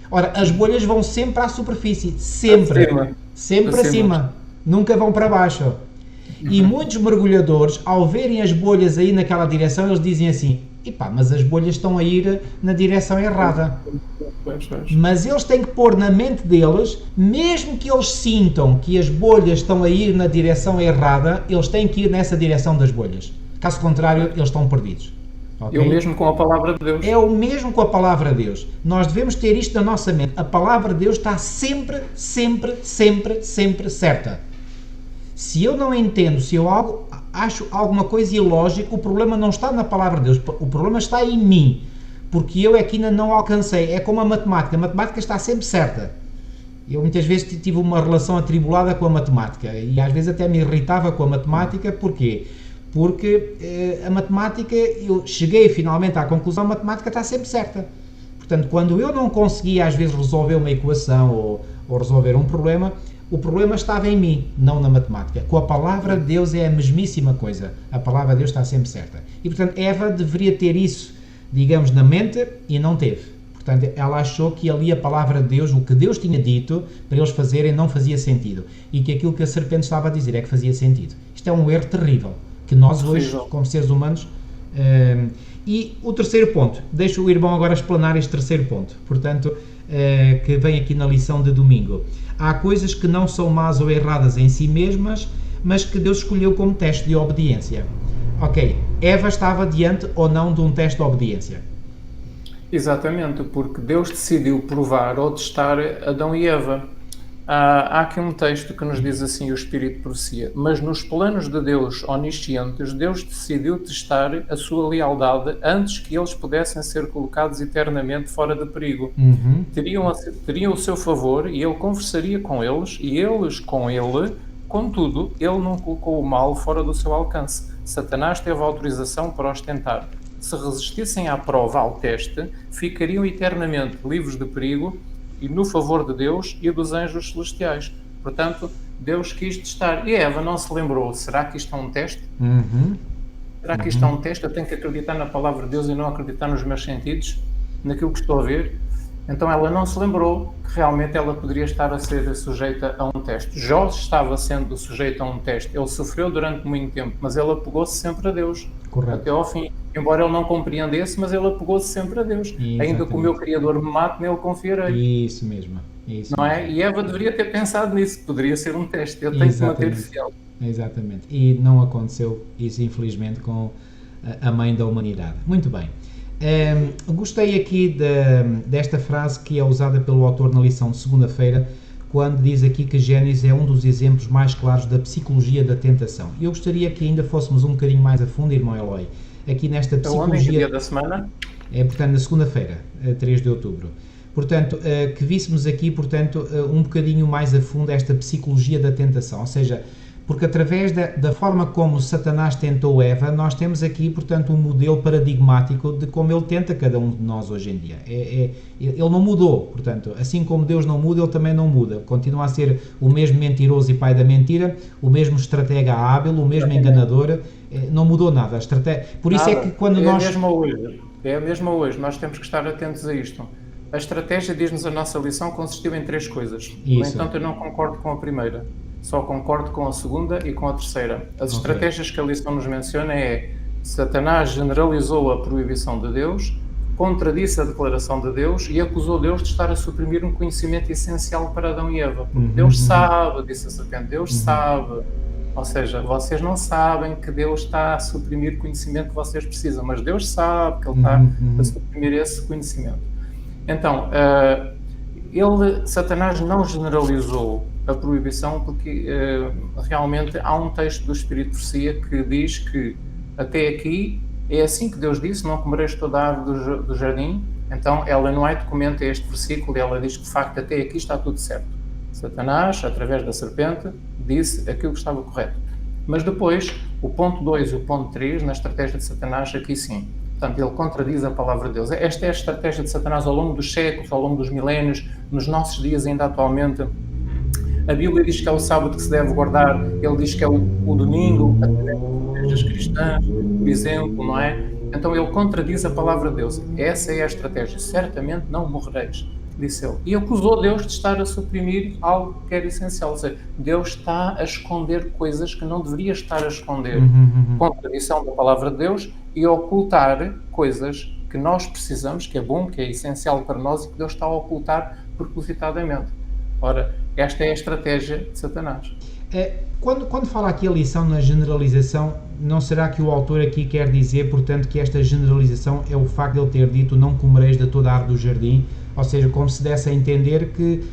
Ora, as bolhas vão sempre à superfície, sempre acima, nunca vão para baixo. E muitos mergulhadores, ao verem as bolhas aí naquela direção, eles dizem assim: epá, mas as bolhas estão a ir na direção errada. Mas eles têm que pôr na mente deles, mesmo que eles sintam que as bolhas estão a ir na direção errada, eles têm que ir nessa direção das bolhas. Caso contrário, eles estão perdidos. Okay? É o mesmo com a palavra de Deus. É o mesmo com a palavra de Deus. Nós devemos ter isto na nossa mente. A palavra de Deus está sempre certa. Se eu não entendo, se eu acho alguma coisa ilógica, o problema não está na palavra de Deus, o problema está em mim, porque eu é que ainda não alcancei. É como a matemática está sempre certa. Eu muitas vezes tive uma relação atribulada com a matemática, e às vezes até me irritava com a matemática. Porquê? Porque a matemática, eu cheguei finalmente à conclusão, a matemática está sempre certa. Portanto, quando eu não conseguia às vezes resolver uma equação ou resolver um problema, o problema estava em mim, não na matemática. Com a palavra de Deus é a mesmíssima coisa. A palavra de Deus está sempre certa. E, portanto, Eva deveria ter isso, digamos, na mente, e não teve. Portanto, ela achou que ali a palavra de Deus, o que Deus tinha dito para eles fazerem, não fazia sentido. E que aquilo que a serpente estava a dizer é que fazia sentido. Isto é um erro terrível, que nós hoje, como seres humanos... E o terceiro ponto, deixo o irmão agora explanar este terceiro ponto, portanto, que vem aqui na lição de domingo. Há coisas que não são más ou erradas em si mesmas, mas que Deus escolheu como teste de obediência. Ok, Eva estava diante ou não de um teste de obediência? Exatamente, porque Deus decidiu provar ou testar Adão e Eva. Há aqui um texto que nos diz assim, o Espírito de Profecia: mas nos planos de Deus oniscientes, Deus decidiu testar a sua lealdade antes que eles pudessem ser colocados eternamente fora de perigo. Teriam o seu favor e ele conversaria com eles e eles com ele. Contudo, ele não colocou o mal fora do seu alcance. Satanás teve autorização para os tentar. Se resistissem à prova, ao teste, ficariam eternamente livres de perigo e no favor de Deus e dos anjos celestiais. Portanto, Deus quis testar. E Eva não se lembrou: será que isto é um teste? Será que isto é um teste? Eu tenho que acreditar na palavra de Deus e não acreditar nos meus sentidos, naquilo que estou a ver? Então ela não se lembrou que realmente ela poderia estar a ser sujeita a um teste. Jó estava sendo sujeito a um teste. Ele sofreu durante muito tempo, mas ele apegou-se sempre a Deus. Correto. Até ao fim. Embora ele não compreendesse, mas ele apegou-se sempre a Deus. Exatamente. Ainda que o meu Criador me mate, nele confiarei. Isso mesmo. Não é? E Eva deveria ter pensado nisso. Poderia ser um teste. Eu tenho que manter fiel. Exatamente. E não aconteceu isso, infelizmente, com a mãe da humanidade. Muito bem. Gostei aqui desta frase que é usada pelo autor na lição de segunda-feira, quando diz aqui que Gênesis é um dos exemplos mais claros da psicologia da tentação. Eu gostaria que ainda fôssemos um bocadinho mais a fundo, irmão Eloy, aqui nesta psicologia... Onde é dia da semana? Portanto, na segunda-feira, 3 de outubro. Portanto, que víssemos aqui, portanto, um bocadinho mais a fundo esta psicologia da tentação, ou seja, porque através da forma como Satanás tentou Eva, nós temos aqui, portanto, um modelo paradigmático de como ele tenta cada um de nós hoje em dia. Ele não mudou, portanto, assim como Deus não muda, ele também não muda. Continua a ser o mesmo mentiroso e pai da mentira, o mesmo estratega hábil, o mesmo enganador, não mudou nada. Por isso nada. É que quando nós... É a mesma hoje, nós temos que estar atentos a isto. A estratégia, diz-nos a nossa lição, consistiu em 3 coisas. Isso. No entanto, eu não concordo com a primeira. Só concordo com a segunda e com a terceira. As estratégias que a lição nos menciona é: Satanás generalizou a proibição de Deus, contradisse a declaração de Deus e acusou Deus de estar a suprimir um conhecimento essencial para Adão e Eva. Porque Deus sabe, disse a serpente, Deus sabe. Ou seja, vocês não sabem que Deus está a suprimir o conhecimento que vocês precisam, mas Deus sabe que Ele está a suprimir esse conhecimento. Então, Satanás não generalizou a proibição, porque realmente há um texto do Espírito de Profecia que diz que até aqui é assim que Deus disse: não comereis toda a árvore do jardim. Então Ellen White comenta este versículo e ela diz que de facto até aqui está tudo certo. Satanás, através da serpente, disse aquilo que estava correto. Mas depois, o ponto 2 e o ponto 3, na estratégia de Satanás, aqui sim. Portanto, ele contradiz a palavra de Deus. Esta é a estratégia de Satanás ao longo dos séculos, ao longo dos milénios, nos nossos dias ainda atualmente. A Bíblia diz que é o sábado que se deve guardar, ele diz que é o domingo, através das igrejas cristãs, por exemplo, não é? Então ele contradiz a palavra de Deus. Essa é a estratégia. Certamente não morrereis, disse ele. E acusou Deus de estar a suprimir algo que era essencial. Ou seja, Deus está a esconder coisas que não deveria estar a esconder. Contradição da palavra de Deus e ocultar coisas que nós precisamos, que é bom, que é essencial para nós e que Deus está a ocultar propositadamente. Ora, esta é a estratégia de Satanás. Quando fala aqui a lição na generalização, não será que o autor aqui quer dizer, portanto, que esta generalização é o facto de ele ter dito não comereis de toda a árvore do jardim, ou seja, como se desse a entender que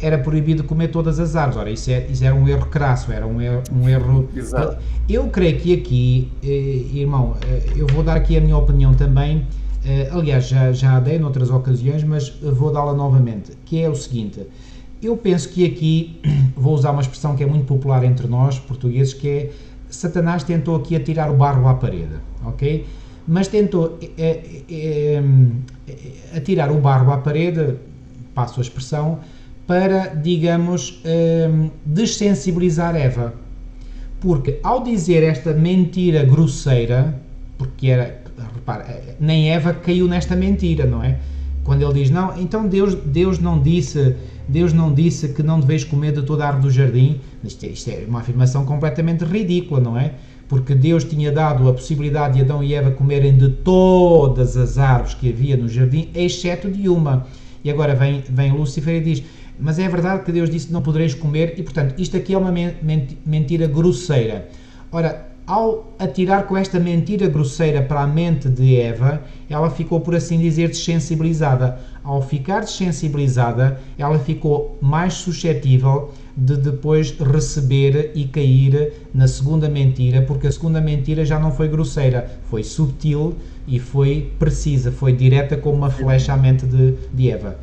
era proibido comer todas as árvores. Ora, isso era um erro crasso, era um erro... Exato. Eu creio que aqui, irmão, eu vou dar aqui a minha opinião também, aliás, já a dei noutras ocasiões, mas vou dá-la novamente, que é o seguinte: eu penso que aqui, vou usar uma expressão que é muito popular entre nós, portugueses, que é: Satanás tentou aqui atirar o barro à parede, ok? Mas tentou atirar o barro à parede, passo a expressão, para, digamos, dessensibilizar Eva. Porque ao dizer esta mentira grosseira, porque repara, nem Eva caiu nesta mentira, não é? Quando ele diz, não, então Deus não disse que não deveis comer de toda a árvore do jardim. Isto é uma afirmação completamente ridícula, não é? Porque Deus tinha dado a possibilidade de Adão e Eva comerem de todas as árvores que havia no jardim, exceto de uma. E agora vem Lúcifer e diz, mas é verdade que Deus disse que não podereis comer, e portanto isto aqui é uma mentira grosseira. Ora, ao atirar com esta mentira grosseira para a mente de Eva, ela ficou, por assim dizer, dessensibilizada. Ao ficar dessensibilizada, ela ficou mais suscetível de depois receber e cair na segunda mentira, porque a segunda mentira já não foi grosseira, foi subtil e foi precisa, foi direta como uma flecha à mente de Eva.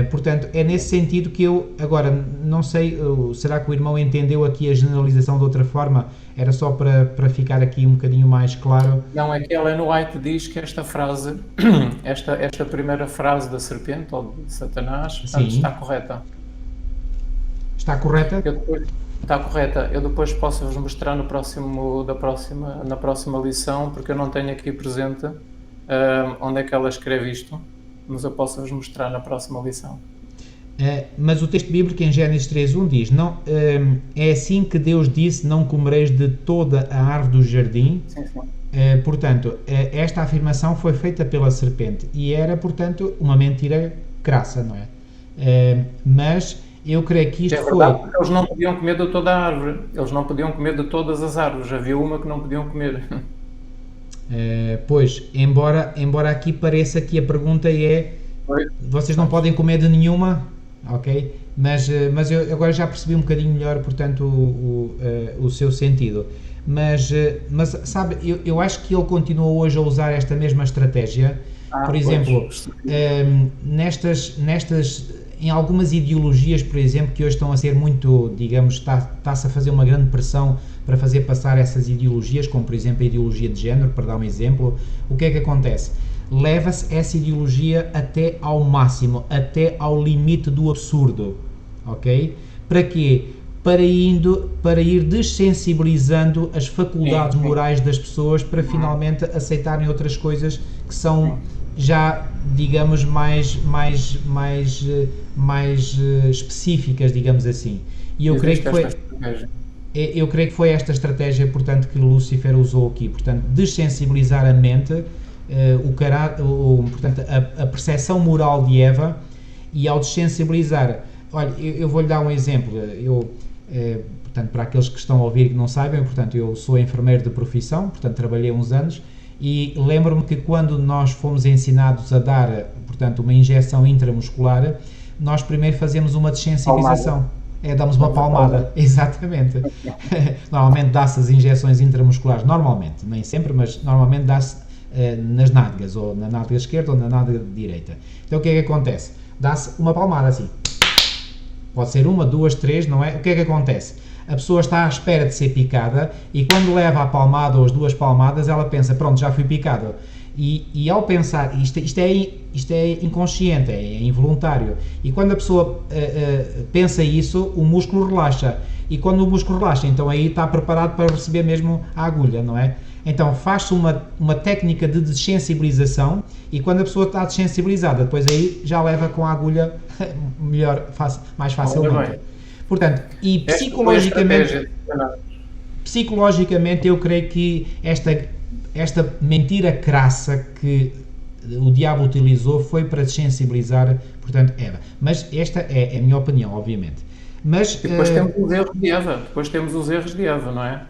Portanto, é nesse sentido que eu, agora, não sei, será que o irmão entendeu aqui a generalização de outra forma? Era só para ficar aqui um bocadinho mais claro. Não, é que Ellen White diz que esta frase, esta primeira frase da serpente, ou de Satanás, portanto, está correta. Está correta? Está correta. Eu depois posso-vos mostrar na próxima lição, porque eu não tenho aqui presente onde é que ela escreve isto. Mas eu posso-vos mostrar na próxima lição. Mas o texto bíblico em Gênesis 3:1 diz, não, é assim que Deus disse, não comereis de toda a árvore do jardim. Sim. Portanto, esta afirmação foi feita pela serpente e era, portanto, uma mentira crassa, não é? Mas eu creio que isto é verdade, porque eles não podiam comer de toda a árvore, eles não podiam comer de todas as árvores, havia uma que não podiam comer. Pois, embora aqui pareça que a pergunta é, vocês não podem comer de nenhuma, ok? Mas eu agora já percebi um bocadinho melhor, portanto, o seu sentido. Mas sabe, eu acho que ele continua hoje a usar esta mesma estratégia. Por exemplo, em algumas ideologias, por exemplo, que hoje estão a ser muito, digamos, está-se a fazer uma grande pressão para fazer passar essas ideologias, como por exemplo a ideologia de género, para dar um exemplo, o que é que acontece? Leva-se essa ideologia até ao máximo, até ao limite do absurdo, ok? Para quê? Para ir dessensibilizando as faculdades morais das pessoas para finalmente aceitarem outras coisas que são já, digamos, mais específicas, digamos assim. E eu creio que foi esta estratégia, portanto, que Lúcifer usou aqui, portanto, dessensibilizar a mente, portanto, a percepção moral de Eva, e ao dessensibilizar, olha, eu vou-lhe dar um exemplo, portanto, para aqueles que estão a ouvir e que não saibam, portanto, eu sou enfermeiro de profissão, portanto, trabalhei uns anos, e lembro-me que quando nós fomos ensinados a dar, portanto, uma injeção intramuscular, nós primeiro fazemos uma dessensibilização. damos uma palmada. Exatamente. Normalmente dá-se as injeções intramusculares, normalmente, nem sempre, mas normalmente dá-se nas nádegas, ou na nádega esquerda ou na nádega direita. Então o que é que acontece? Dá-se uma palmada assim. Pode ser uma, duas, três, não é? O que é que acontece? A pessoa está à espera de ser picada e quando leva a palmada ou as duas palmadas, ela pensa, pronto, já fui picado. E ao pensar, isto é inconsciente, é involuntário, e quando a pessoa pensa isso, o músculo relaxa, e quando o músculo relaxa, então aí está preparado para receber mesmo a agulha, não é? Então faz-se uma técnica de dessensibilização, e quando a pessoa está dessensibilizada, depois aí já leva com a agulha melhor, mais facilmente. Portanto, e psicologicamente eu creio que esta mentira crassa que o diabo utilizou foi para desensibilizar, portanto, Eva. Mas esta é a minha opinião, obviamente. Mas, depois temos os erros de Eva, não é?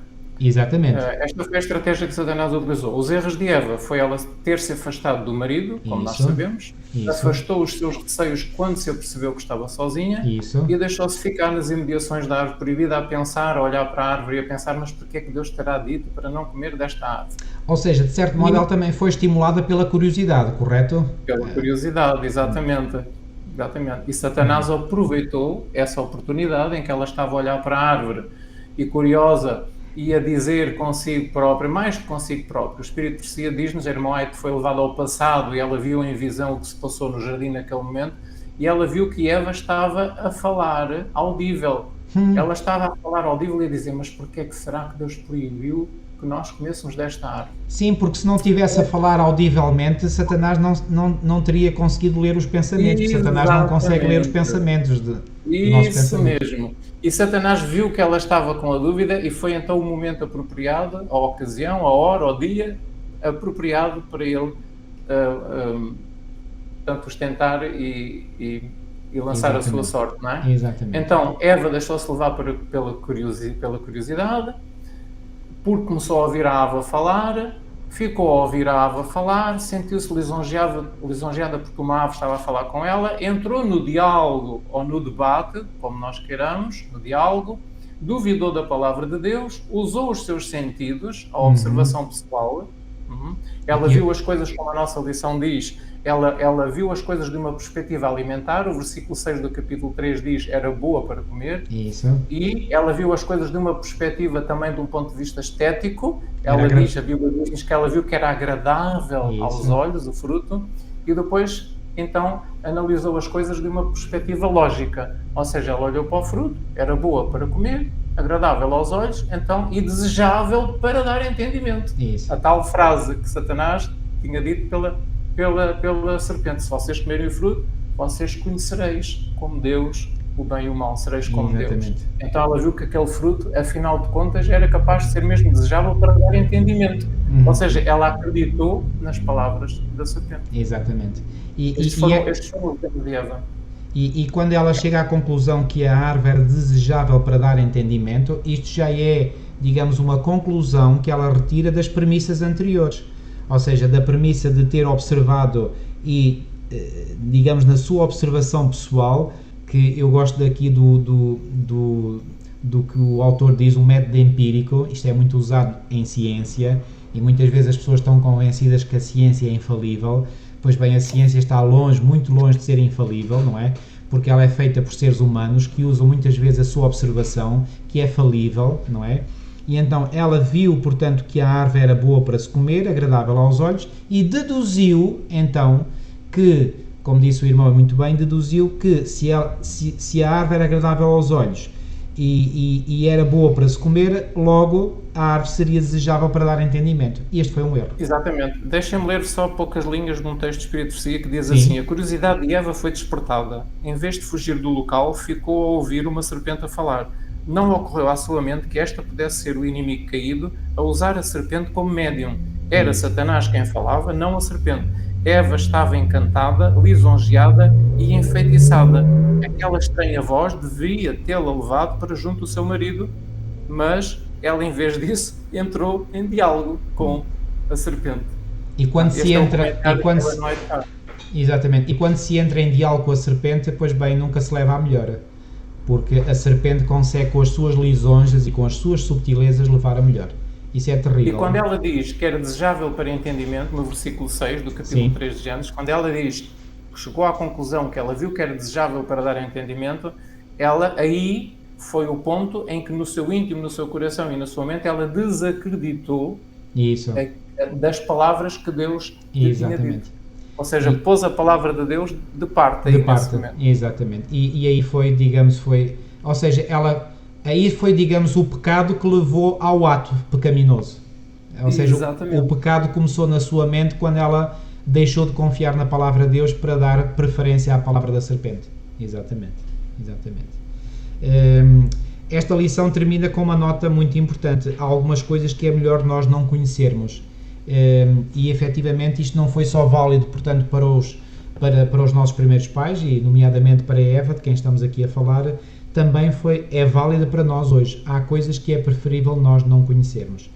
Exatamente. Esta foi a estratégia que Satanás utilizou. Os erros de Eva foi ela ter-se afastado do marido, como nós sabemos, afastou os seus receios quando se apercebeu que estava sozinha e deixou-se ficar nas imediações da árvore proibida a pensar, a olhar para a árvore e a pensar, mas porquê é que Deus terá dito para não comer desta árvore? Ou seja, de certo modo ela também foi estimulada pela curiosidade, correto? Pela curiosidade, exatamente. E Satanás aproveitou essa oportunidade em que ela estava a olhar para a árvore e curiosa e a dizer consigo própria, mais que consigo próprio. O Espírito de Profecia diz-nos, a irmã White foi levada ao passado e ela viu em visão o que se passou no jardim naquele momento e ela viu que Eva estava a falar audível. Ela estava a falar audível e a dizer, mas porquê é que será que Deus proibiu que nós comêssemos desta árvore? Sim, porque se não estivesse a falar audivelmente, Satanás não teria conseguido ler os pensamentos. Satanás não consegue ler os pensamentos do nosso pensamento. Isso mesmo. E Satanás viu que ela estava com a dúvida e foi então o momento apropriado, a ocasião, a hora, o dia apropriado para ele tanto tentar e lançar a sua sorte, não é? Exatamente. Então, Eva deixou-se levar pela curiosidade, porque começou a ouvir a Ava falar, ficou a ouvir a Ava falar, sentiu-se lisonjeada porque uma ave estava a falar com ela, entrou no diálogo ou no debate, como nós queiramos, no diálogo, duvidou da palavra de Deus, usou os seus sentidos, a observação pessoal, ela viu as coisas como a nossa lição diz, ela viu as coisas de uma perspectiva alimentar, o versículo 6 do capítulo 3 diz, era boa para comer, e ela viu as coisas de uma perspectiva também de um ponto de vista estético, a Bíblia diz que ela viu que era agradável aos olhos, o fruto, e depois, então, analisou as coisas de uma perspectiva lógica, ou seja, ela olhou para o fruto, era boa para comer, agradável aos olhos, então, e desejável para dar entendimento. A tal frase que Satanás tinha dito pela serpente, se vocês comerem o fruto, vocês conhecereis como Deus o bem e o mal, sereis como Deus. Então ela viu que aquele fruto, afinal de contas, era capaz de ser mesmo desejável para dar entendimento. Ou seja, ela acreditou nas palavras da serpente. Exatamente. Estes foram os termos de Eva. E quando ela chega à conclusão que a árvore era desejável para dar entendimento, isto já é, digamos, uma conclusão que ela retira das premissas anteriores. Ou seja, da premissa de ter observado e, digamos, na sua observação pessoal, que eu gosto daqui do que o autor diz, o método empírico, isto é muito usado em ciência, e muitas vezes as pessoas estão convencidas que a ciência é infalível. Pois bem, a ciência está muito longe de ser infalível, não é? Porque ela é feita por seres humanos que usam muitas vezes a sua observação, que é falível, não é? E então ela viu, portanto, que a árvore era boa para se comer, agradável aos olhos, e deduziu, então, que, como disse o irmão muito bem, deduziu que se a árvore era agradável aos olhos e era boa para se comer, logo a árvore seria desejável para dar entendimento. E este foi um erro. Exatamente. Deixem-me ler só poucas linhas de um texto de Espírito de Profecia que diz assim: a curiosidade de Eva foi despertada. Em vez de fugir do local, ficou a ouvir uma serpente a falar. Não ocorreu à sua mente que esta pudesse ser o inimigo caído a usar a serpente como médium. Era Satanás quem falava, não a serpente. Eva estava encantada, lisonjeada e enfeitiçada. Aquela estranha voz deveria tê-la levado para junto do seu marido, mas ela, em vez disso, entrou em diálogo com a serpente. E quando se entra... Exatamente. E quando se entra em diálogo com a serpente, pois bem, nunca se leva à melhor. porque a serpente consegue com as suas lisonjas e com as suas subtilezas levar a melhor. Isso é terrível. E quando ela diz que era desejável para entendimento, no versículo 6 do capítulo 3 de Gênesis, quando ela diz que chegou à conclusão que ela viu que era desejável para dar entendimento, ela aí foi o ponto em que no seu íntimo, no seu coração e na sua mente, ela desacreditou das palavras que Deus lhe tinha dito. Ou seja, pôs a palavra de Deus de parte. Exatamente. E aí foi, digamos, ou seja, aí foi, digamos, o pecado que levou ao ato pecaminoso. Ou seja, o pecado começou na sua mente quando ela deixou de confiar na palavra de Deus para dar preferência à palavra da serpente. Exatamente. Esta lição termina com uma nota muito importante. Há algumas coisas que é melhor nós não conhecermos. E efetivamente isto não foi só válido, portanto, para os nossos primeiros pais, e nomeadamente para Eva, de quem estamos aqui a falar, também é válida para nós hoje. Há coisas que é preferível nós não conhecermos.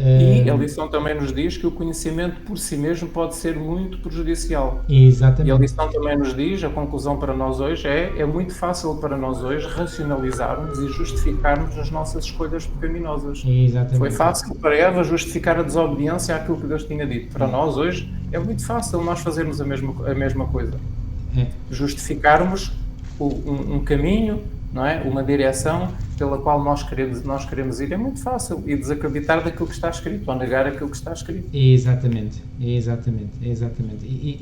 E a lição também nos diz que o conhecimento por si mesmo pode ser muito prejudicial. Exatamente. E a lição também nos diz, a conclusão para nós hoje é muito fácil para nós hoje racionalizarmos e justificarmos as nossas escolhas pecaminosas. Exatamente. Foi fácil para Eva justificar a desobediência àquilo que Deus tinha dito. Para nós hoje é muito fácil nós fazermos a mesma coisa. Justificarmos um caminho, não é? Uma direção pela qual nós queremos ir. É muito fácil. E desacreditar daquilo que está escrito, ou negar aquilo que está escrito. Exatamente. E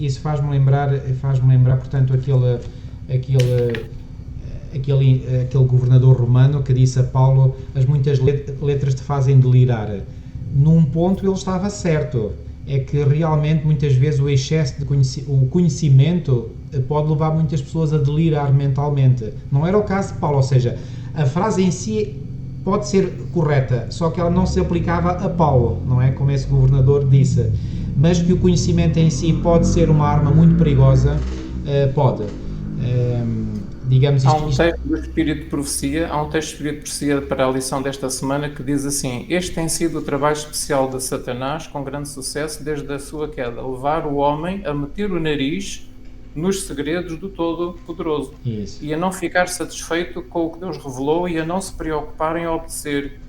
isso faz-me lembrar, portanto, aquele governador romano que disse a Paulo: as muitas letras te fazem delirar. Num ponto ele estava certo. É que realmente muitas vezes o excesso de conhecimento pode levar muitas pessoas a delirar mentalmente. Não era o caso de Paulo, ou seja, a frase em si pode ser correta, só que ela não se aplicava a Paulo, não é? Como esse governador disse. Mas que o conhecimento em si pode ser uma arma muito perigosa, pode. Digamos isto, há um texto do Espírito de Profecia, para a lição desta semana que diz assim: este tem sido o trabalho especial de Satanás com grande sucesso desde a sua queda, levar o homem a meter o nariz nos segredos do Todo-Poderoso e a não ficar satisfeito com o que Deus revelou e a não se preocupar em obedecer.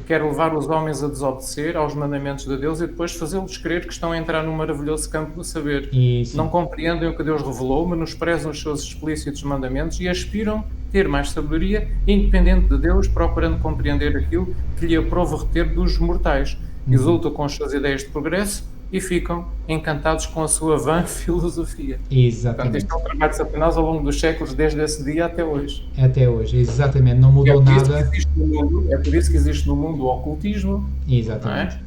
Quer levar os homens a desobedecer aos mandamentos de Deus e depois fazê-los crer que estão a entrar num maravilhoso campo do saber. Não compreendem o que Deus revelou, menosprezam os seus explícitos mandamentos e aspiram ter mais sabedoria, independente de Deus, procurando compreender aquilo que lhe aprove reter dos mortais. Exultam com as suas ideias de progresso e ficam encantados com a sua vã filosofia. Exatamente. Portanto, este é o trabalho de Satanás ao longo dos séculos, desde esse dia até hoje. Até hoje, exatamente. Não mudou nada. É por isso que existe no mundo o ocultismo. Exatamente.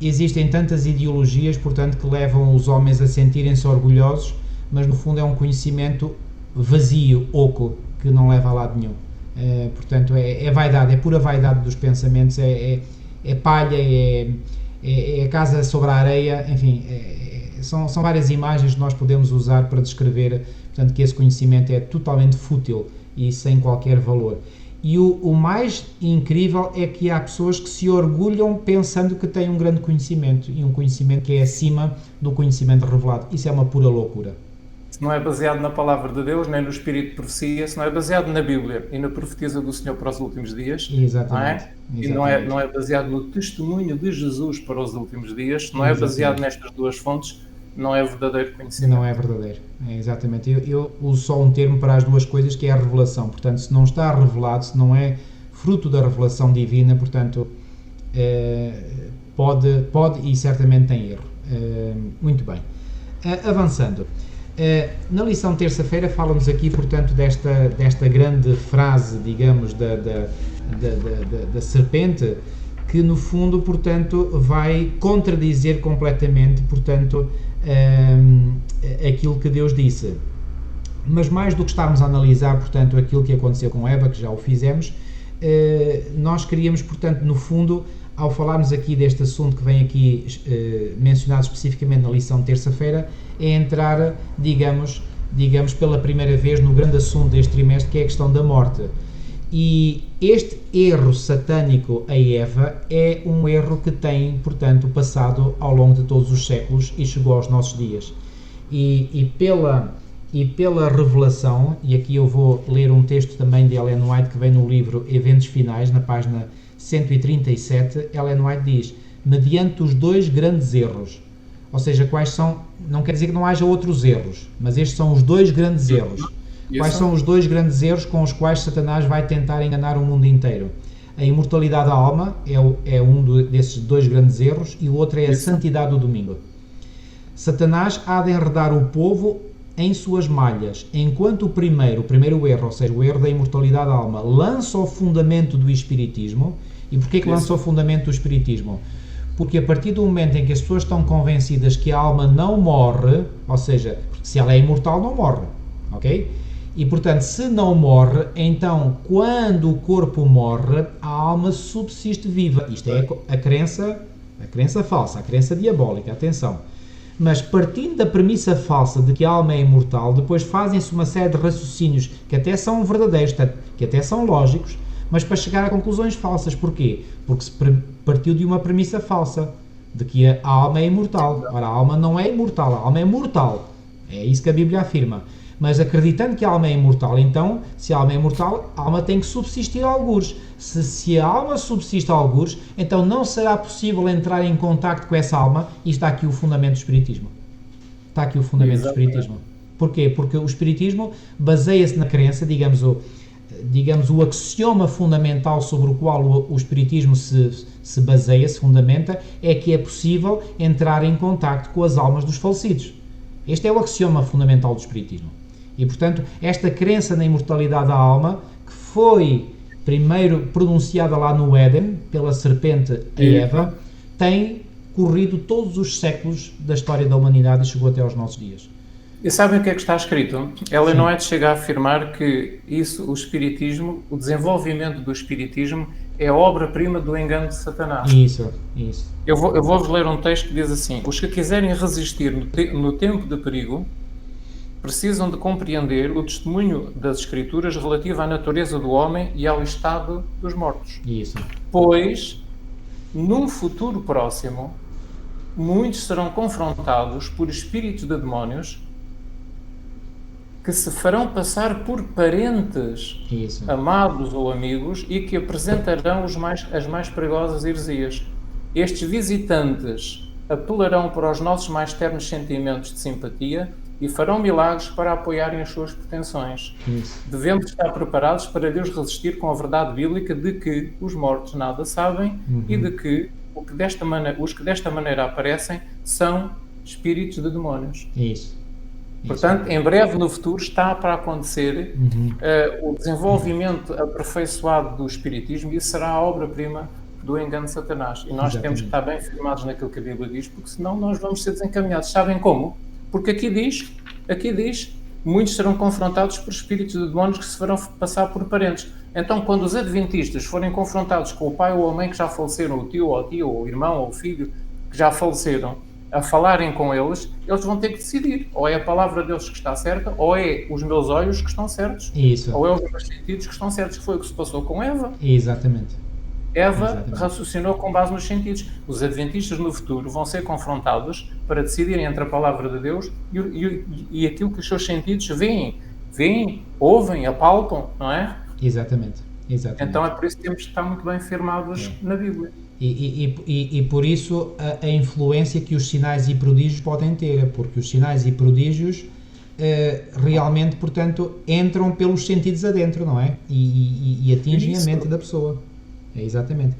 Existem tantas ideologias, portanto, que levam os homens a sentirem-se orgulhosos, mas no fundo é um conhecimento vazio, oco, que não leva a lado nenhum. Portanto, é vaidade, é pura vaidade dos pensamentos, é palha, é a casa sobre a areia, enfim, são várias imagens que nós podemos usar para descrever, portanto, que esse conhecimento é totalmente fútil e sem qualquer valor. E o mais incrível é que há pessoas que se orgulham pensando que têm um grande conhecimento, e um conhecimento que é acima do conhecimento revelado. Isso é uma pura loucura. Se não é baseado na palavra de Deus, nem no Espírito de Profecia, se não é baseado na Bíblia e na profetisa do Senhor para os últimos dias, exatamente. E não é baseado no testemunho de Jesus para os últimos dias, se não é baseado nestas duas fontes, não é verdadeiro conhecimento. Não é verdadeiro, exatamente. Eu uso só um termo para as duas coisas, que é a revelação. Portanto, se não está revelado, se não é fruto da revelação divina, portanto, pode e certamente tem erro. Muito bem. Avançando. Na lição de terça-feira fala-nos aqui, portanto, desta grande frase, digamos, da serpente, que no fundo, portanto, vai contradizer completamente, portanto, aquilo que Deus disse. Mas mais do que estarmos a analisar, portanto, aquilo que aconteceu com Eva, que já o fizemos, nós queríamos, portanto, no fundo, ao falarmos aqui deste assunto que vem aqui mencionado especificamente na lição de terça-feira, é entrar, digamos, pela primeira vez no grande assunto deste trimestre, que é a questão da morte. E este erro satânico a Eva é um erro que tem, portanto, passado ao longo de todos os séculos e chegou aos nossos dias. E e pela revelação, e aqui eu vou ler um texto também de Ellen White que vem no livro Eventos Finais, na página 137, Ellen White diz, mediante os dois grandes erros, ou seja, quais são, não quer dizer que não haja outros erros, mas estes são os dois grandes erros. Quais são os dois grandes erros com os quais Satanás vai tentar enganar o mundo inteiro? A imortalidade da alma é desses dois grandes erros e o outro é a santidade do domingo. Satanás há de enredar o povo em suas malhas, enquanto o primeiro erro, ou seja, o erro da imortalidade da alma, lança o fundamento do espiritismo. E porquê que lança o fundamento do espiritismo? Porque a partir do momento em que as pessoas estão convencidas que a alma não morre, ou seja, se ela é imortal não morre, ok? E portanto, se não morre, então quando o corpo morre, a alma subsiste viva. Isto é a crença falsa, a crença diabólica, atenção. Mas partindo da premissa falsa de que a alma é imortal, depois fazem-se uma série de raciocínios que até são verdadeiros, que até são lógicos, mas para chegar a conclusões falsas. Porquê? Porque se partiu de uma premissa falsa, de que a alma é imortal. Ora, a alma não é imortal, a alma é mortal. É isso que a Bíblia afirma. Mas acreditando que a alma é imortal, então, se a alma é imortal, a alma tem que subsistir a algures. Se a alma subsiste a algures, então não será possível entrar em contacto com essa alma, e está aqui o fundamento do Espiritismo. Está aqui o fundamento do Espiritismo. Porquê? Porque o Espiritismo baseia-se na crença, digamos, o axioma fundamental sobre o qual o Espiritismo se baseia, se fundamenta, é que é possível entrar em contacto com as almas dos falecidos. Este é o axioma fundamental do Espiritismo. E, portanto, esta crença na imortalidade da alma, que foi primeiro pronunciada lá no Éden, pela serpente a Eva, tem corrido todos os séculos da história da humanidade e chegou até aos nossos dias. E sabem o que é que está escrito? Ellen White chega a afirmar que o Espiritismo, o desenvolvimento do Espiritismo, é a obra-prima do engano de Satanás. Isso. Eu vou-vos ler um texto que diz assim: os que quiserem resistir no tempo de perigo precisam de compreender o testemunho das Escrituras relativo à natureza do homem e ao estado dos mortos. Isso. Pois, num futuro próximo, muitos serão confrontados por espíritos de demónios que se farão passar por parentes, amados ou amigos, e que apresentarão as mais perigosas heresias. Estes visitantes apelarão para os nossos mais ternos sentimentos de simpatia e farão milagres para apoiarem as suas pretensões. Devemos estar preparados para lhes resistir com a verdade bíblica de que os mortos nada sabem e de que os que desta maneira aparecem são espíritos de demónios. Portanto, em breve, no futuro, está para acontecer o desenvolvimento aperfeiçoado do Espiritismo, e isso será a obra-prima do engano de Satanás. E nós temos que estar bem firmados naquilo que a Bíblia diz, porque senão nós vamos ser desencaminhados. Sabem como? Porque aqui diz, muitos serão confrontados por espíritos de demónios que se farão passar por parentes. Então, quando os adventistas forem confrontados com o pai ou a mãe que já faleceram, o tio ou a tia, ou o irmão ou o filho que já faleceram, a falarem com eles vão ter que decidir. Ou é a palavra de Deus que está certa, ou é os meus olhos que estão certos, ou é os meus sentidos que estão certos, que foi o que se passou com Eva. Eva raciocinou com base nos sentidos. Os adventistas no futuro vão ser confrontados para decidirem entre a palavra de Deus e aquilo que os seus sentidos veem, ouvem, apalpam, não é? Exatamente. Então é por isso que temos que estar muito bem firmados na Bíblia. E por isso a influência que os sinais e prodígios podem ter, porque os sinais e prodígios realmente, portanto, entram pelos sentidos adentro, não é? E atingem a mente da pessoa. Exatamente.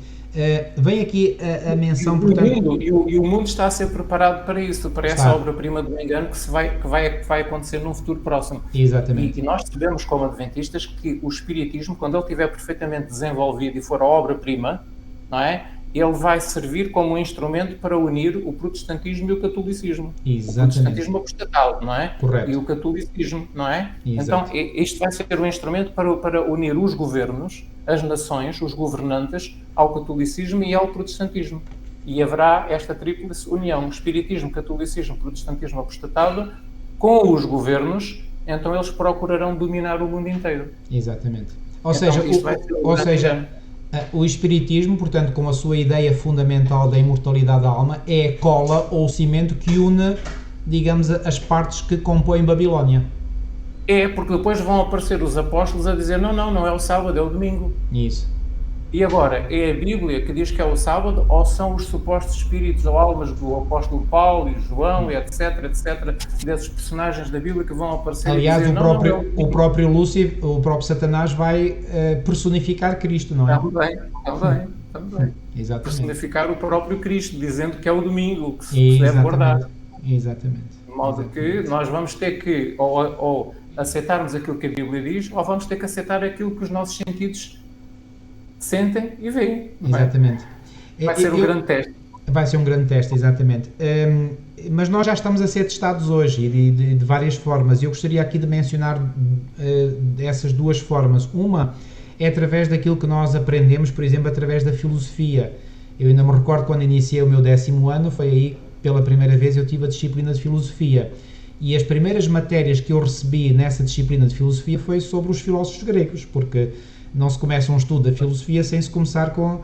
Vem aqui a menção, portanto... E o mundo está a ser preparado para isso, para essa obra-prima do engano que vai acontecer num futuro próximo. Exatamente. E nós sabemos, como adventistas, que o Espiritismo, quando ele estiver perfeitamente desenvolvido e for a obra-prima, não é? Ele vai servir como um instrumento para unir o protestantismo e o catolicismo. Exatamente. O protestantismo apostatado, não é? Correto. E o catolicismo, não é? Exato. Então, isto vai ser um instrumento para unir os governos, as nações, os governantes, ao catolicismo e ao protestantismo. E haverá esta tríplice união, espiritismo, catolicismo, protestantismo apostatado, com os governos, então eles procurarão dominar o mundo inteiro. Exatamente. O Espiritismo, portanto, com a sua ideia fundamental da imortalidade da alma, é a cola ou o cimento que une, digamos, as partes que compõem Babilónia. É, porque depois vão aparecer os apóstolos a dizer, não é o sábado, é o domingo. Isso. E agora, é a Bíblia que diz que é o sábado, ou são os supostos espíritos ou almas do apóstolo Paulo e João, e etc, desses personagens da Bíblia que vão aparecer Aliás, e dizer, o próprio Lúcifer, o próprio Satanás vai personificar Cristo, não é? Também. Exatamente. Personificar o próprio Cristo, dizendo que é o domingo, que se deve guardar. Exatamente. De modo que nós vamos ter que ou aceitarmos aquilo que a Bíblia diz, ou vamos ter que aceitar aquilo que os nossos sentidos sentem e veem. Exatamente. Vai ser um grande teste. Vai ser um grande teste, exatamente. Mas nós já estamos a ser testados hoje e de várias formas. Eu gostaria aqui de mencionar essas duas formas. Uma é através daquilo que nós aprendemos, por exemplo, através da filosofia. Eu ainda me recordo quando iniciei o meu 10º ano, foi aí pela primeira vez eu tive a disciplina de filosofia. E as primeiras matérias que eu recebi nessa disciplina de filosofia foi sobre os filósofos gregos, porque não se começa um estudo da filosofia sem se começar com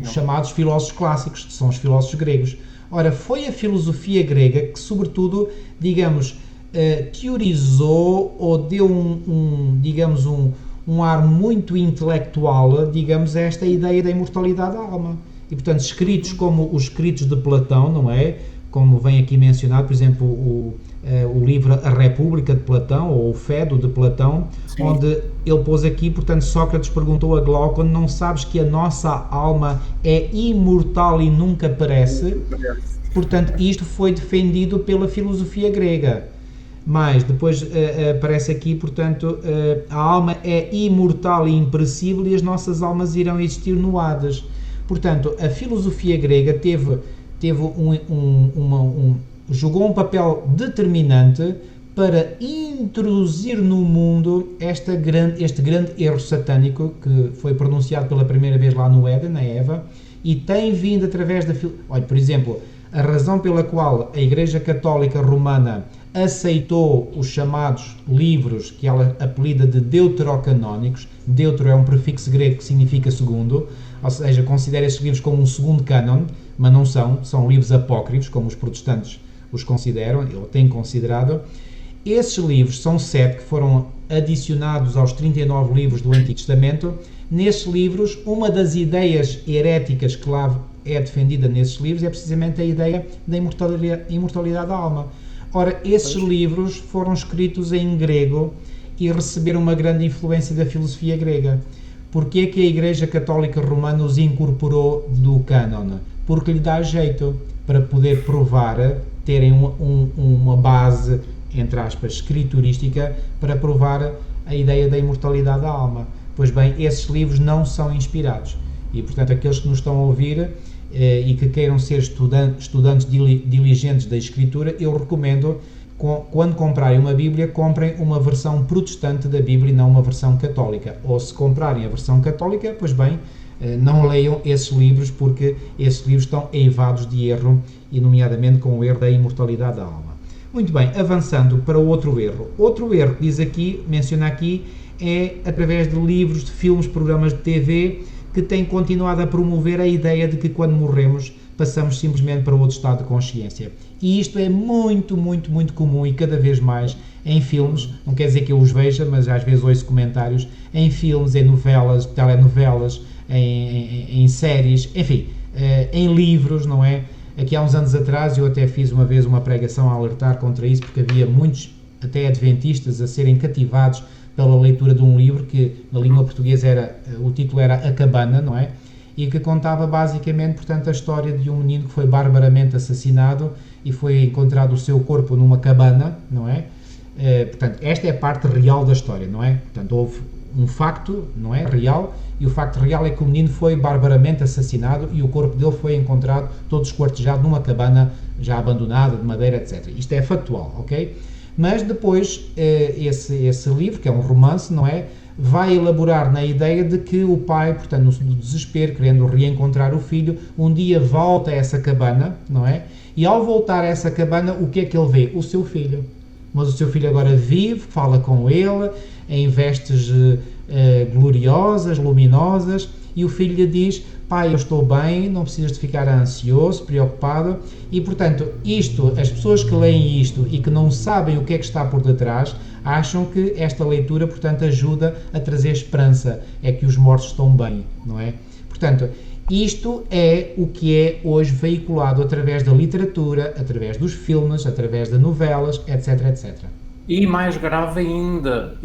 os chamados filósofos clássicos, que são os filósofos gregos. Ora, foi a filosofia grega que, sobretudo, digamos, teorizou ou deu um ar muito intelectual, digamos, a esta ideia da imortalidade da alma. E, portanto, escritos como os escritos de Platão, não é? Como vem aqui mencionado, por exemplo, o livro A República de Platão, ou o Fédo de Platão, sim, onde ele pôs aqui, portanto, Sócrates perguntou a Glaucon, não sabes que a nossa alma é imortal e nunca perece? Portanto, isto foi defendido pela filosofia grega. Mas depois aparece aqui, portanto, a alma é imortal e imperecível e as nossas almas irão existir no Hades. Portanto, a filosofia grega jogou um papel determinante para introduzir no mundo este grande erro satânico que foi pronunciado pela primeira vez lá no Éden, na Eva, e tem vindo através da... Olha, por exemplo, a razão pela qual a Igreja Católica Romana aceitou os chamados livros que ela apelida de deuterocanónicos, deutero é um prefixo grego que significa segundo, ou seja, considera estes livros como um segundo cânon, mas não são livros apócrifos, como os protestantes os consideram, ou têm considerado. Esses livros são 7 que foram adicionados aos 39 livros do Antigo Testamento. Nesses livros, uma das ideias heréticas que lá é defendida nesses livros é precisamente a ideia da imortalidade da alma. Ora, esses livros foram escritos em grego e receberam uma grande influência da filosofia grega. Porquê é que a Igreja Católica Romana os incorporou do cânon? Porque lhe dá jeito para poder provar, terem uma base, entre aspas, escriturística, para provar a ideia da imortalidade da alma. Pois bem, esses livros não são inspirados. E, portanto, aqueles que nos estão a ouvir e que queiram ser estudantes diligentes da Escritura, eu recomendo, quando comprarem uma Bíblia, comprem uma versão protestante da Bíblia e não uma versão católica. Ou se comprarem a versão católica, pois bem, não leiam esses livros, porque esses livros estão eivados de erro, e nomeadamente com o erro da imortalidade da alma. Muito bem, avançando para o outro erro. Outro erro que diz aqui, menciona aqui, é através de livros, de filmes, programas de TV, que têm continuado a promover a ideia de que quando morremos passamos simplesmente para outro estado de consciência. E isto é muito, muito, muito comum e cada vez mais em filmes, não quer dizer que eu os veja, mas às vezes ouço comentários, em filmes, em novelas, telenovelas, em séries, enfim, em livros, não é? Aqui há uns anos atrás eu até fiz uma vez uma pregação a alertar contra isso, porque havia muitos, até adventistas, a serem cativados pela leitura de um livro que na língua portuguesa o título era A Cabana, não é? E que contava basicamente, portanto, a história de um menino que foi barbaramente assassinado e foi encontrado o seu corpo numa cabana, não é? Portanto, esta é a parte real da história, não é? Portanto, houve um facto, não é? Real, e o facto real é que o menino foi barbaramente assassinado e o corpo dele foi encontrado todo esquartejado numa cabana já abandonada, de madeira, etc. Isto é factual, ok? Mas depois, esse livro, que é um romance, não é? Vai elaborar na ideia de que o pai, portanto, no desespero, querendo reencontrar o filho, um dia volta a essa cabana, não é? E ao voltar a essa cabana, o que é que ele vê? O seu filho. Mas o seu filho agora vive, fala com ele, em vestes gloriosas, luminosas, e o filho lhe diz: pai, eu estou bem, não precisas de ficar ansioso, preocupado. E, portanto, as pessoas que leem isto e que não sabem o que é que está por detrás, acham que esta leitura, portanto, ajuda a trazer esperança, é que os mortos estão bem, não é? Portanto, isto é o que é hoje veiculado através da literatura, através dos filmes, através de novelas, etc, etc. E mais grave ainda,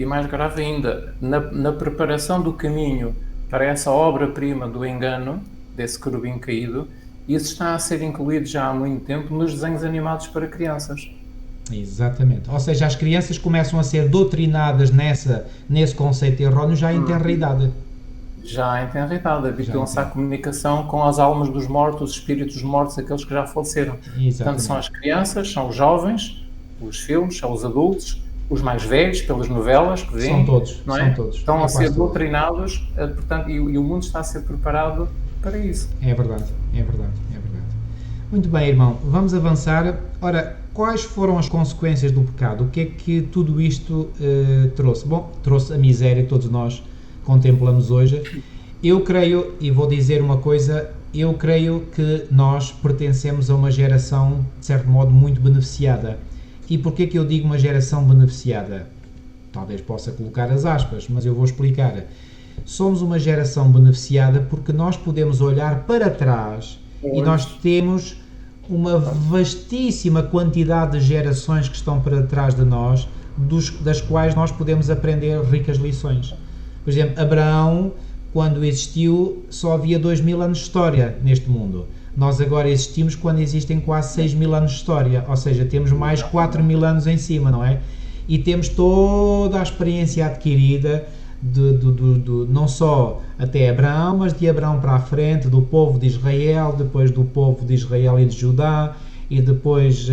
na preparação do caminho para essa obra-prima do engano, desse querubim caído, isso está a ser incluído já há muito tempo nos desenhos animados para crianças. Exatamente. Ou seja, as crianças começam a ser doutrinadas nesse conceito erróneo já em tenra idade. Já em tenra idade, habituam-se à comunicação com as almas dos mortos, os espíritos mortos, aqueles que já faleceram. Exatamente. Portanto, são as crianças, são os jovens, os filmes, são os adultos, os mais velhos, pelas novelas que vêm. São todos, não é? são todos. Estão a ser doutrinados, portanto, e o mundo está a ser preparado para isso. É verdade, é verdade, é verdade. Muito bem, irmão, vamos avançar. Ora, quais foram as consequências do pecado? O que é que tudo isto trouxe? Bom, trouxe a miséria que todos nós contemplamos hoje. Eu creio, e vou dizer uma coisa, eu creio que nós pertencemos a uma geração, de certo modo, muito beneficiada. E porquê que eu digo uma geração beneficiada? Talvez possa colocar as aspas, mas eu vou explicar. Somos uma geração beneficiada porque nós podemos olhar para trás e nós temos uma vastíssima quantidade de gerações que estão para trás de nós, das quais nós podemos aprender ricas lições. Por exemplo, Abraão, quando existiu, só havia 2000 anos de história neste mundo. Nós agora existimos quando existem quase 6000 anos de história, ou seja, temos mais 4000 anos em cima, não é? E temos toda a experiência adquirida, não só até Abraão, mas de Abraão para a frente, do povo de Israel, depois do povo de Israel e de Judá, e depois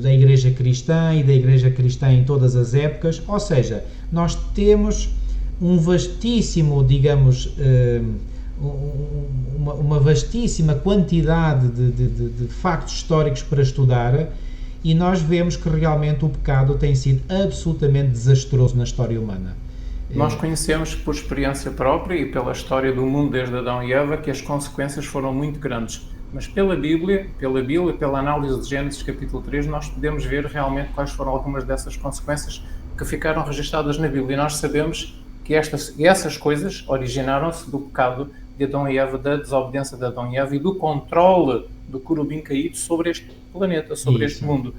da Igreja Cristã e da Igreja Cristã em todas as épocas. Ou seja, nós temos um vastíssimo, digamos, uma vastíssima quantidade de factos históricos para estudar, e nós vemos que realmente o pecado tem sido absolutamente desastroso na história humana. Nós conhecemos por experiência própria e pela história do mundo desde Adão e Eva que as consequências foram muito grandes. Mas pela Bíblia, pela análise de Gênesis capítulo 3, nós podemos ver realmente quais foram algumas dessas consequências que ficaram registadas na Bíblia. E nós sabemos que essas coisas originaram-se do pecado de Adão e Eva, da desobediência de Adão e Eva e do controle do querubim caído sobre este planeta, sobre este mundo.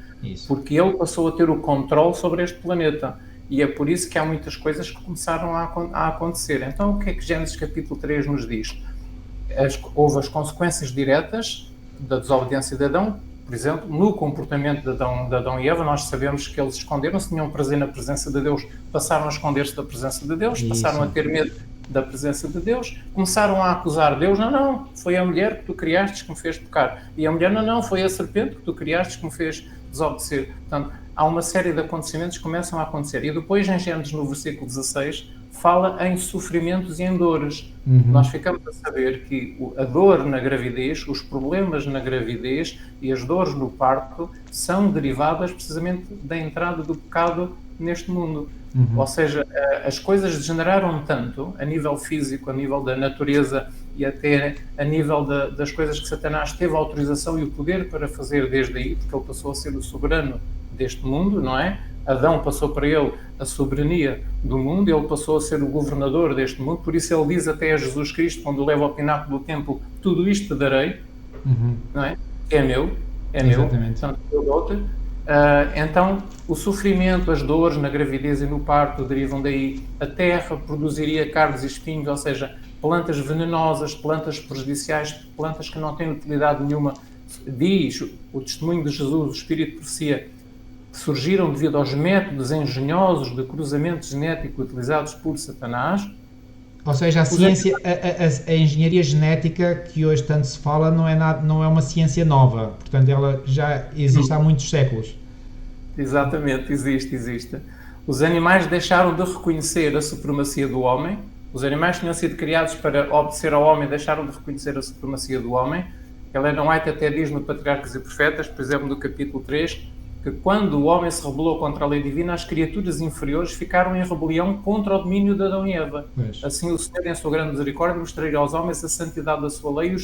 Porque ele passou a ter o controle sobre este planeta. E é por isso que há muitas coisas que começaram a acontecer. Então, o que é que Gênesis capítulo 3 nos diz? Houve as consequências diretas da desobediência de Adão. Por exemplo, no comportamento de Adão e Eva, nós sabemos que eles esconderam-se, tinham prazer na presença de Deus, passaram a esconder-se da presença de Deus, passaram a ter medo da presença de Deus, começaram a acusar Deus, não, foi a mulher que tu criaste que me fez pecar, e a mulher, não, foi a serpente que tu criaste que me fez desobedecer. Portanto, há uma série de acontecimentos que começam a acontecer, e depois em Gênesis, no versículo 16, fala em sofrimentos e em dores. Nós ficamos a saber que a dor na gravidez, os problemas na gravidez e as dores no parto são derivadas precisamente da entrada do pecado neste mundo. Ou seja, as coisas degeneraram tanto a nível físico, a nível da natureza e até a nível das coisas que Satanás teve a autorização e o poder para fazer desde aí, porque ele passou a ser o soberano deste mundo, não é? Adão passou para ele a soberania do mundo, ele passou a ser o governador deste mundo, por isso ele diz até a Jesus Cristo, quando o leva ao pináculo do templo, tudo isto te darei, não é? É meu, portanto eu dou-te. Então, o sofrimento, as dores na gravidez e no parto derivam daí. A terra produziria cardos e espinhos, ou seja, plantas venenosas, plantas prejudiciais, plantas que não têm utilidade nenhuma. Diz o testemunho de Jesus, o Espírito de Profecia, que surgiram devido aos métodos engenhosos de cruzamento genético utilizados por Satanás. Ou seja, a ciência, a engenharia genética que hoje tanto se fala não é uma ciência nova, portanto ela já existe há muitos séculos. Exatamente, existe. Os animais deixaram de reconhecer a supremacia do homem, os animais que tinham sido criados para obedecer ao homem deixaram de reconhecer a supremacia do homem. Ellen White até diz no Patriarcas e Profetas, por exemplo no capítulo 3, que quando o homem se rebelou contra a lei divina, as criaturas inferiores ficaram em rebelião contra o domínio de Adão e Eva. Assim o Senhor, em sua grande misericórdia, mostraria aos homens a santidade da sua lei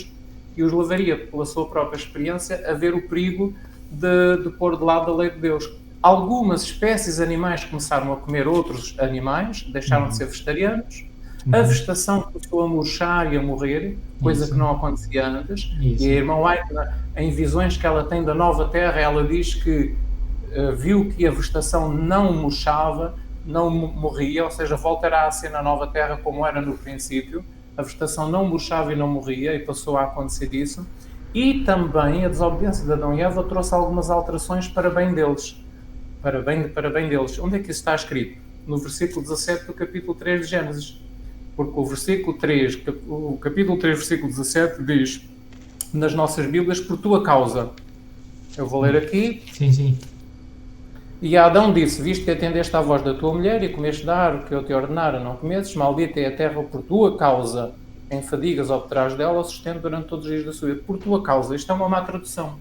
e os levaria, pela sua própria experiência, a ver o perigo de pôr de lado a lei de Deus. Algumas espécies animais começaram a comer outros animais, deixaram de ser vegetarianos. A vegetação começou a murchar e a morrer, coisa Isso. que não acontecia antes. Isso. E a irmã White, em visões que ela tem da nova terra, ela diz que viu que a vegetação não murchava, não morria, ou seja, voltará a ser na nova terra como era no princípio. A vegetação não murchava e não morria, e passou a acontecer isso. E também a desobediência de Adão e Eva trouxe algumas alterações para bem deles. Para bem deles. Onde é que isso está escrito? No versículo 17 do capítulo 3 de Gênesis. Porque o capítulo 3, versículo 17 diz nas nossas Bíblias, por tua causa. Eu vou ler aqui. Sim, sim. E Adão disse, visto que atendeste à voz da tua mulher e comeste da árvore que eu te ordenara, não comesses, maldita é a terra por tua causa. Em fadigas obterás dela o sustento durante todos os dias da sua vida. Por tua causa. Isto é uma má tradução.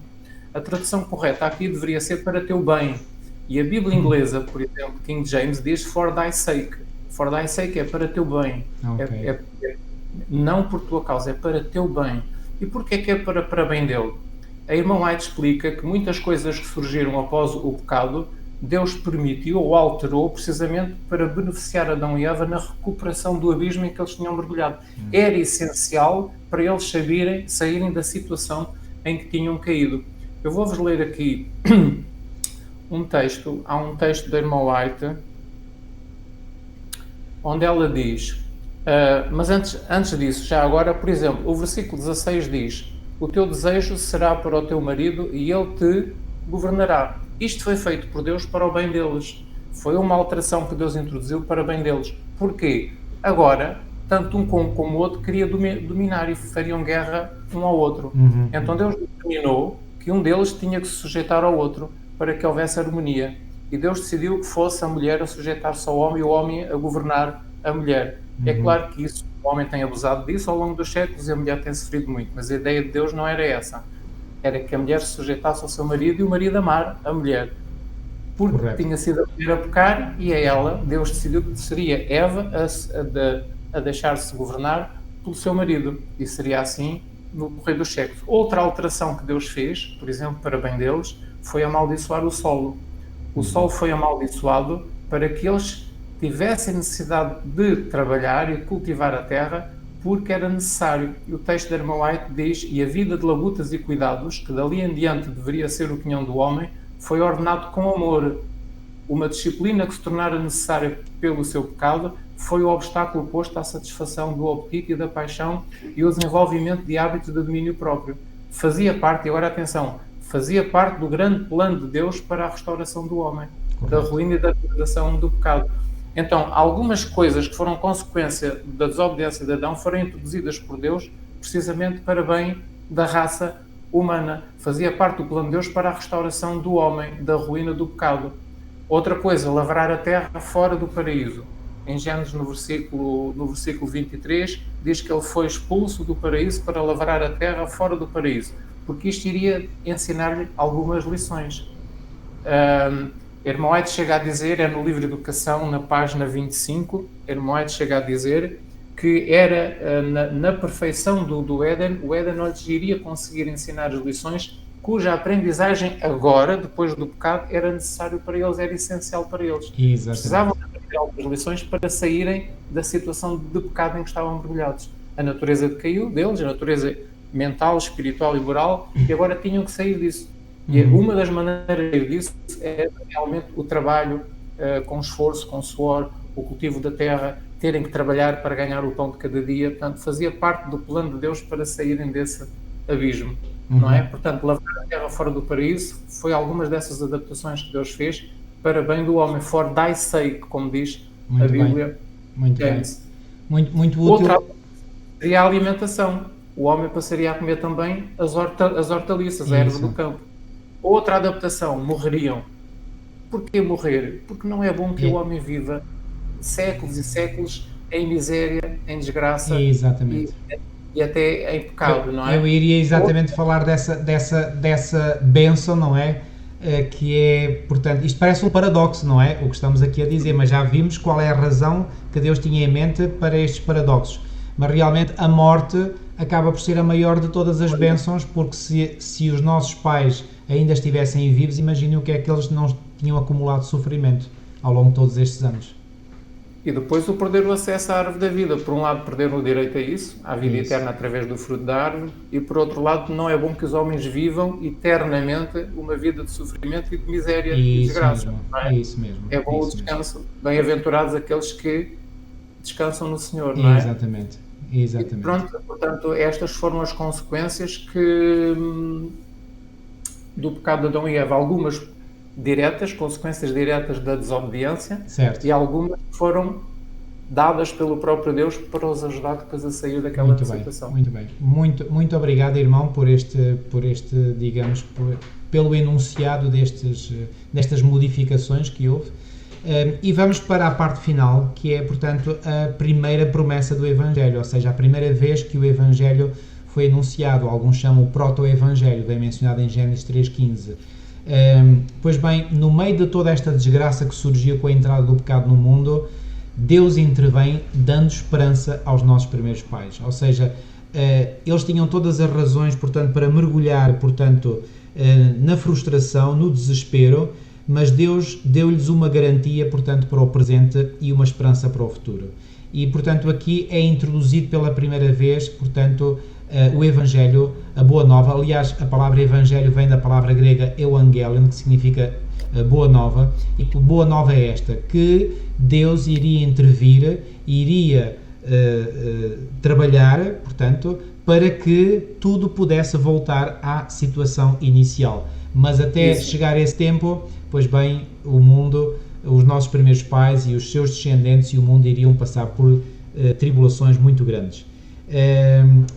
A tradução correta aqui deveria ser para teu bem. E a Bíblia inglesa, por exemplo, King James, diz for thy sake. For thy sake é para teu bem. Okay. Não por tua causa, é para teu bem. E porquê que é para bem dele? A irmã White explica que muitas coisas que surgiram após o pecado, Deus permitiu ou alterou precisamente para beneficiar Adão e Eva na recuperação do abismo em que eles tinham mergulhado. Era essencial para eles saírem da situação em que tinham caído. Eu vou-vos ler aqui um texto. Há um texto da irmã White onde ela diz, mas antes disso, já agora, por exemplo, o versículo 16 diz, o teu desejo será para o teu marido e ele te governará. Isto foi feito por Deus para o bem deles. Foi uma alteração que Deus introduziu para o bem deles. Porquê? Agora, tanto um como o outro queria dominar e fariam guerra um ao outro. Então Deus determinou que um deles tinha que se sujeitar ao outro para que houvesse harmonia. E Deus decidiu que fosse a mulher a sujeitar-se ao homem e o homem a governar a mulher. É claro que isso, o homem tem abusado disso ao longo dos séculos e a mulher tem sofrido muito, mas a ideia de Deus não era essa. Era que a mulher se sujeitasse ao seu marido e o marido amar a mulher. Porque tinha sido a mulher a pecar e a ela, Deus decidiu que seria Eva a deixar-se governar pelo seu marido. E seria assim no correr dos séculos. Outra alteração que Deus fez, por exemplo, para bem deles, foi amaldiçoar o solo. O solo foi amaldiçoado para que eles tivessem necessidade de trabalhar e cultivar a terra porque era necessário. E o texto da irmã White diz, e a vida de labutas e cuidados, que dali em diante deveria ser o quinhão do homem, foi ordenado com amor. Uma disciplina que se tornara necessária pelo seu pecado foi o obstáculo posto à satisfação do apetite e da paixão e o desenvolvimento de hábitos de domínio próprio. Fazia parte, e agora atenção, fazia parte do grande plano de Deus para a restauração do homem, da ruína e da degradação do pecado. Então, algumas coisas que foram consequência da desobediência de Adão foram introduzidas por Deus precisamente para bem da raça humana. Fazia parte do plano de Deus para a restauração do homem, da ruína do pecado. Outra coisa, lavrar a terra fora do paraíso. Em Gênesis, no versículo 23, diz que ele foi expulso do paraíso para lavrar a terra fora do paraíso, porque isto iria ensinar-lhe algumas lições. A irmã White chega a dizer, é no livro de Educação, na página 25, a irmã White chega a dizer que era na perfeição do Éden, o Éden não lhes iria conseguir ensinar as lições cuja aprendizagem agora, depois do pecado, era necessário para eles, era essencial para eles. Exatamente. Precisavam aprender algumas lições para saírem da situação de pecado em que estavam mergulhados. A natureza decaiu deles, a natureza mental, espiritual e moral, e agora tinham que sair disso. E uma das maneiras disso é realmente o trabalho com esforço, com suor, o cultivo da terra, terem que trabalhar para ganhar o pão de cada dia. Portanto, fazia parte do plano de Deus para saírem desse abismo, não é? Portanto, lavar a terra fora do paraíso foi algumas dessas adaptações que Deus fez para bem do homem, for thy sake, como diz muito a Bíblia. Bem. Muito bem. Muito útil. Outra seria a alimentação. O homem passaria a comer também as hortaliças, a erva do campo. Outra adaptação, morreriam. Porquê morrer? Porque não é bom que o homem viva séculos e séculos em miséria, em desgraça e até em pecado, não é? Eu iria exatamente falar dessa bênção, não é? Que é, portanto, isto parece um paradoxo, não é? O que estamos aqui a dizer, mas já vimos qual é a razão que Deus tinha em mente para estes paradoxos. Mas realmente a morte acaba por ser a maior de todas as bênçãos, porque se os nossos pais ainda estivessem vivos, imaginem o que é que eles não tinham acumulado sofrimento ao longo de todos estes anos. E depois o perder o acesso à árvore da vida. Por um lado, perderam o direito a isso, à vida Isso. eterna através do fruto da árvore, e por outro lado, não é bom que os homens vivam eternamente uma vida de sofrimento e de miséria e Isso desgraça. mesmo, Não é? isso mesmo. É bom o Isso mesmo. descanso. Bem-aventurados aqueles que descansam no Senhor, não é? Exatamente, E exatamente. pronto, portanto, estas foram as consequências que do pecado de Adão e Eva. Algumas diretas, consequências diretas da desobediência, Certo. e algumas foram dadas pelo próprio Deus para os ajudar depois a sair daquela Muito situação. bem, muito bem. Muito obrigado, irmão, por este digamos, pelo enunciado destas modificações que houve. E vamos para a parte final, que é, portanto, a primeira promessa do Evangelho, ou seja, a primeira vez que o Evangelho foi anunciado. Alguns chamam o proto-evangelho, bem mencionado em Gênesis 3,15. Pois bem, no meio de toda esta desgraça que surgiu com a entrada do pecado no mundo, Deus intervém dando esperança aos nossos primeiros pais. Ou seja, eles tinham todas as razões, portanto, para mergulhar, portanto, na frustração, no desespero, mas Deus deu-lhes uma garantia, portanto, para o presente e uma esperança para o futuro. E, portanto, aqui é introduzido pela primeira vez, portanto, o Evangelho, a Boa Nova. Aliás, a palavra Evangelho vem da palavra grega Evangelion, que significa Boa Nova, e que Boa Nova é esta, que Deus iria intervir, iria trabalhar, portanto, para que tudo pudesse voltar à situação inicial. Mas até chegar a esse tempo, pois bem, o mundo, os nossos primeiros pais e os seus descendentes e o mundo iriam passar por tribulações muito grandes.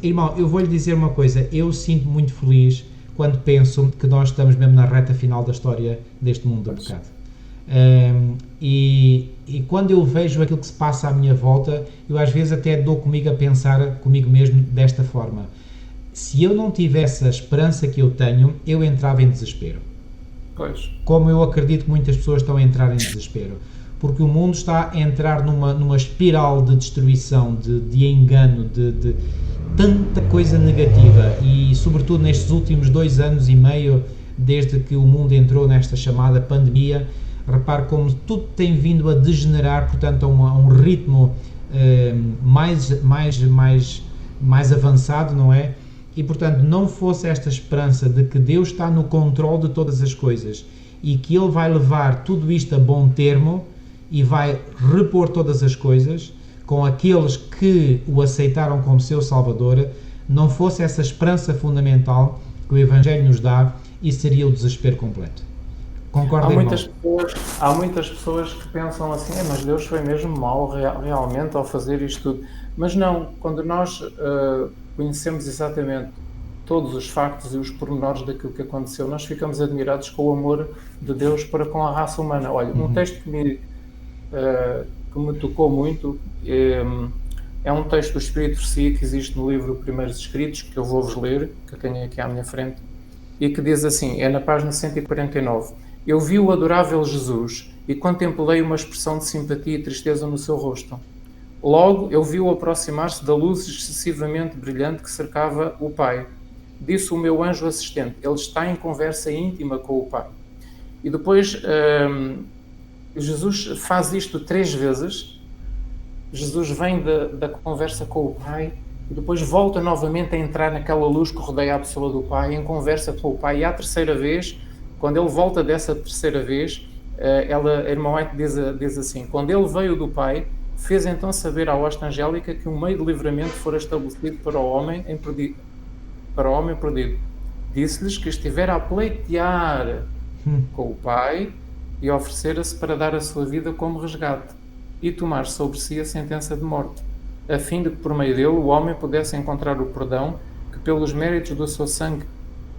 Irmão, eu vou-lhe dizer uma coisa, eu sinto muito feliz quando penso que nós estamos mesmo na reta final da história deste mundo do pecado. E quando eu vejo aquilo que se passa à minha volta, eu às vezes até dou comigo a pensar comigo mesmo desta forma: se eu não tivesse a esperança que eu tenho, eu entrava em desespero. Pois. Como eu acredito que muitas pessoas estão a entrar em desespero, porque o mundo está a entrar numa espiral de destruição, de engano, de tanta coisa negativa, e sobretudo nestes últimos 2 anos e meio, desde que o mundo entrou nesta chamada pandemia, repare como tudo tem vindo a degenerar, portanto, a um ritmo mais avançado, não é? E, portanto, não fosse esta esperança de que Deus está no controle de todas as coisas e que Ele vai levar tudo isto a bom termo e vai repor todas as coisas com aqueles que o aceitaram como seu Salvador, não fosse essa esperança fundamental que o Evangelho nos dá, e seria o desespero completo. Concorda, irmão? Há muitas pessoas que pensam assim: mas Deus foi mesmo mau realmente ao fazer isto tudo. Mas não, quando nós conhecemos exatamente todos os factos e os pormenores daquilo que aconteceu, nós ficamos admirados com o amor de Deus para com a raça humana. Olha, um texto que me tocou muito é um texto do Espírito de Profecia que existe no livro Primeiros Escritos, que eu vou-vos ler, que eu tenho aqui à minha frente, e que diz assim, é na página 149: eu vi o adorável Jesus e contemplei uma expressão de simpatia e tristeza no seu rosto. Logo, eu vi-o aproximar-se da luz excessivamente brilhante que cercava o Pai. Disse o meu anjo assistente: ele está em conversa íntima com o Pai. E depois Jesus faz isto 3 vezes. Jesus vem da conversa com o Pai e depois volta novamente a entrar naquela luz que rodeia a pessoa do Pai, em conversa com o Pai. E à terceira vez, quando ele volta dessa terceira vez, a irmã White diz assim: quando ele veio do Pai, fez então saber à hoste angélica que um meio de livramento fora estabelecido para o homem perdido. Disse-lhes que estivera a pleitear com o Pai e oferecera-se para dar a sua vida como resgate e tomar sobre si a sentença de morte, a fim de que por meio dele o homem pudesse encontrar o perdão que pelos méritos do seu sangue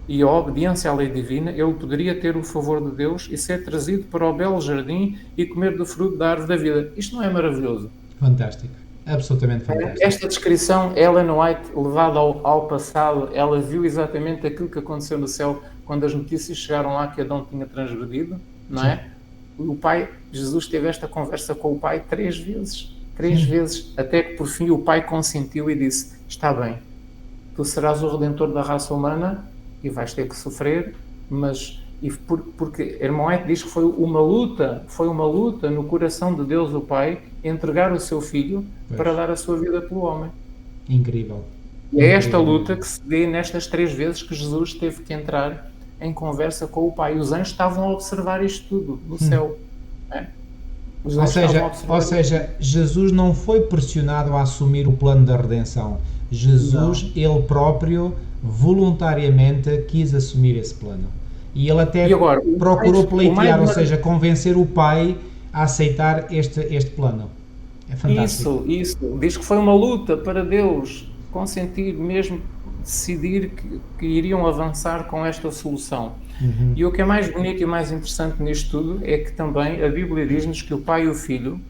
e a obediência à lei divina ele poderia ter o favor de Deus e ser trazido para o belo jardim e comer do fruto da árvore da vida. Isto não é maravilhoso? Fantástico, absolutamente fantástico. Esta descrição, Ellen White, levada ao passado, ela viu exatamente aquilo que aconteceu no céu quando as notícias chegaram lá que Adão tinha transgredido, não é? O Pai, Jesus teve esta conversa com o Pai 3 vezes, até que por fim o Pai consentiu e disse: está bem, tu serás o Redentor da raça humana e vais ter que sofrer, mas Porque Irmão White diz que foi uma luta no coração de Deus o Pai entregar o seu Filho para dar a sua vida pelo homem. Incrível. E é esta luta que se vê nestas 3 vezes que Jesus teve que entrar em conversa com o Pai. Os anjos estavam a observar isto tudo no céu. Né? Ou seja, Jesus não foi pressionado a assumir o plano da redenção. Jesus, ele próprio, voluntariamente quis assumir esse plano. E ele até procurou pleitear, ou seja, convencer o Pai a aceitar este plano. É fantástico. Isso. Diz que foi uma luta para Deus consentir, mesmo decidir que iriam avançar com esta solução. E o que é mais bonito e mais interessante nisto tudo é que também a Bíblia diz-nos que o Pai e o Filho,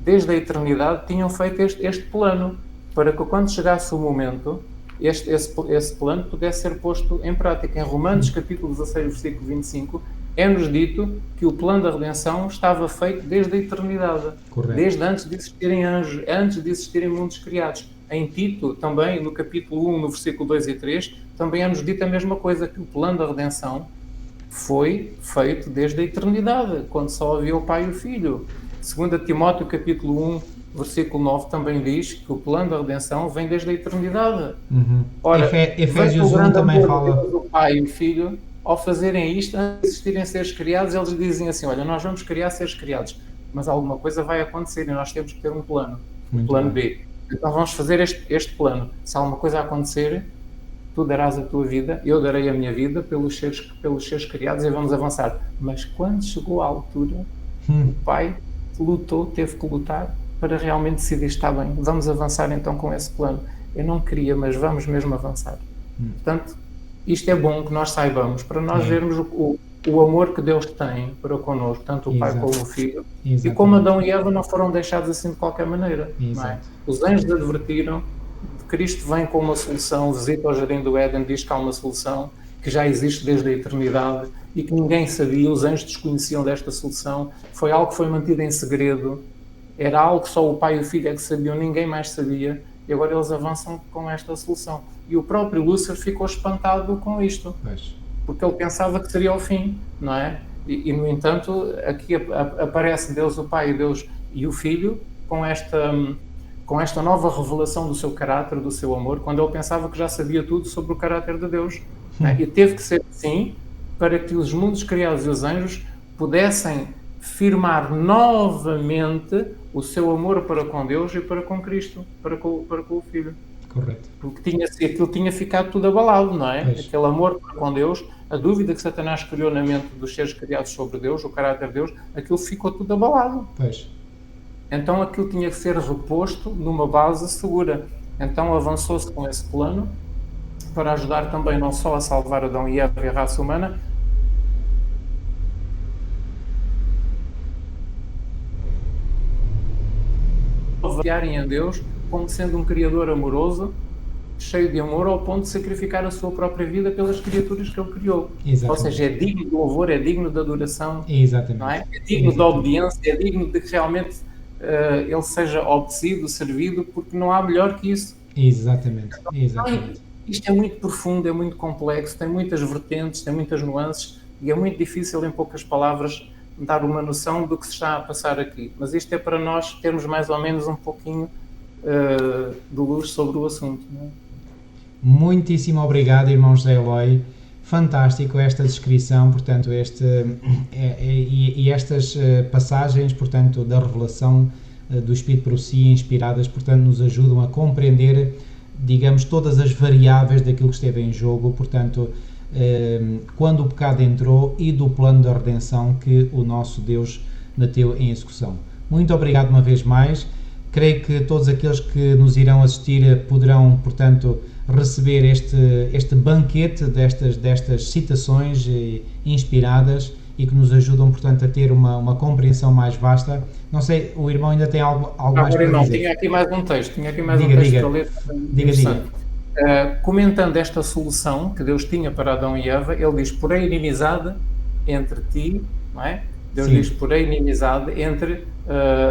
desde a eternidade, tinham feito este plano, para que quando chegasse o momento, esse plano pudesse ser posto em prática. Em Romanos capítulo 16, versículo 25, é-nos dito que o plano da redenção estava feito desde a eternidade. Correto. Desde antes de existirem anjos, antes de existirem mundos criados. Em Tito, também, no capítulo 1, no versículo 2 e 3, também é-nos dito a mesma coisa, que o plano da redenção foi feito desde a eternidade, quando só havia o Pai e o Filho. 2 Timóteo, capítulo 1, versículo 9, também diz que o plano da redenção vem desde a eternidade. Ora, Efésios 1 também fala... O Pai e o Filho, ao fazerem isto, antes de existirem seres criados, eles dizem assim, olha, nós vamos criar seres criados, mas alguma coisa vai acontecer e nós temos que ter um plano, plano B. Então vamos fazer este plano. Se alguma coisa acontecer, tu darás a tua vida, eu darei a minha vida pelos seres criados e vamos avançar. Mas quando chegou à altura, o Pai lutou, teve que lutar para realmente decidir, está bem, vamos avançar então com esse plano. Eu não queria, mas vamos mesmo avançar. Portanto, isto é bom que nós saibamos, para nós vermos o amor que Deus tem para connosco, tanto o Pai como o Filho. E como Adão e Eva não foram deixados assim de qualquer maneira. Não é? Os anjos advertiram, Cristo vem com uma solução, visita ao Jardim do Éden, diz que há uma solução que já existe desde a eternidade e que ninguém sabia, os anjos desconheciam desta solução, foi algo que foi mantido em segredo, era algo que só o Pai e o Filho é que sabiam, ninguém mais sabia, e agora eles avançam com esta solução. E o próprio Lúcifer ficou espantado com isto, porque ele pensava que seria o fim, não é? E no entanto, aqui aparece Deus o Pai e Deus e o Filho com esta nova revelação do seu caráter, do seu amor, quando ele pensava que já sabia tudo sobre o caráter de Deus. E teve que ser assim para que os mundos criados e os anjos pudessem firmar novamente o seu amor para com Deus e para com Cristo, para com o Filho. Correto. Porque aquilo tinha ficado tudo abalado, não é? Aquele amor para com Deus, a dúvida que Satanás criou na mente dos seres criados sobre Deus, o caráter de Deus, aquilo ficou tudo abalado. Então aquilo tinha que ser reposto numa base segura. Então avançou-se com esse plano para ajudar também não só a salvar Adão e Eva e a raça humana, confiarem em Deus como sendo um Criador amoroso, cheio de amor, ao ponto de sacrificar a sua própria vida pelas criaturas que Ele criou. Ou seja, é digno de louvor, é digno de adoração, não é? É digno de obediência, é digno de que realmente Ele seja obedecido, servido, porque não há melhor que isso. Exatamente. Isto é muito profundo, é muito complexo, tem muitas vertentes, tem muitas nuances e é muito difícil em poucas palavras dar uma noção do que se está a passar aqui. Mas isto é para nós termos mais ou menos um pouquinho de luz sobre o assunto. Não é? Muitíssimo obrigado, irmão José Eloy. Fantástico esta descrição, portanto, e estas passagens, portanto, da revelação do Espírito de Profecia inspiradas, portanto, nos ajudam a compreender, digamos, todas as variáveis daquilo que esteve em jogo, portanto, quando o pecado entrou e do plano da redenção que o nosso Deus meteu em execução. Muito obrigado uma vez mais. Creio que todos aqueles que nos irão assistir poderão, portanto, receber este banquete destas citações inspiradas e que nos ajudam, portanto, a ter uma compreensão mais vasta. Não sei, o irmão ainda tem algo mais para dizer? Tinha aqui mais um texto, para ler. Diga. Comentando esta solução que Deus tinha para Adão e Eva, ele diz, porém inimizade entre ti, não é? Deus diz, porém inimizade entre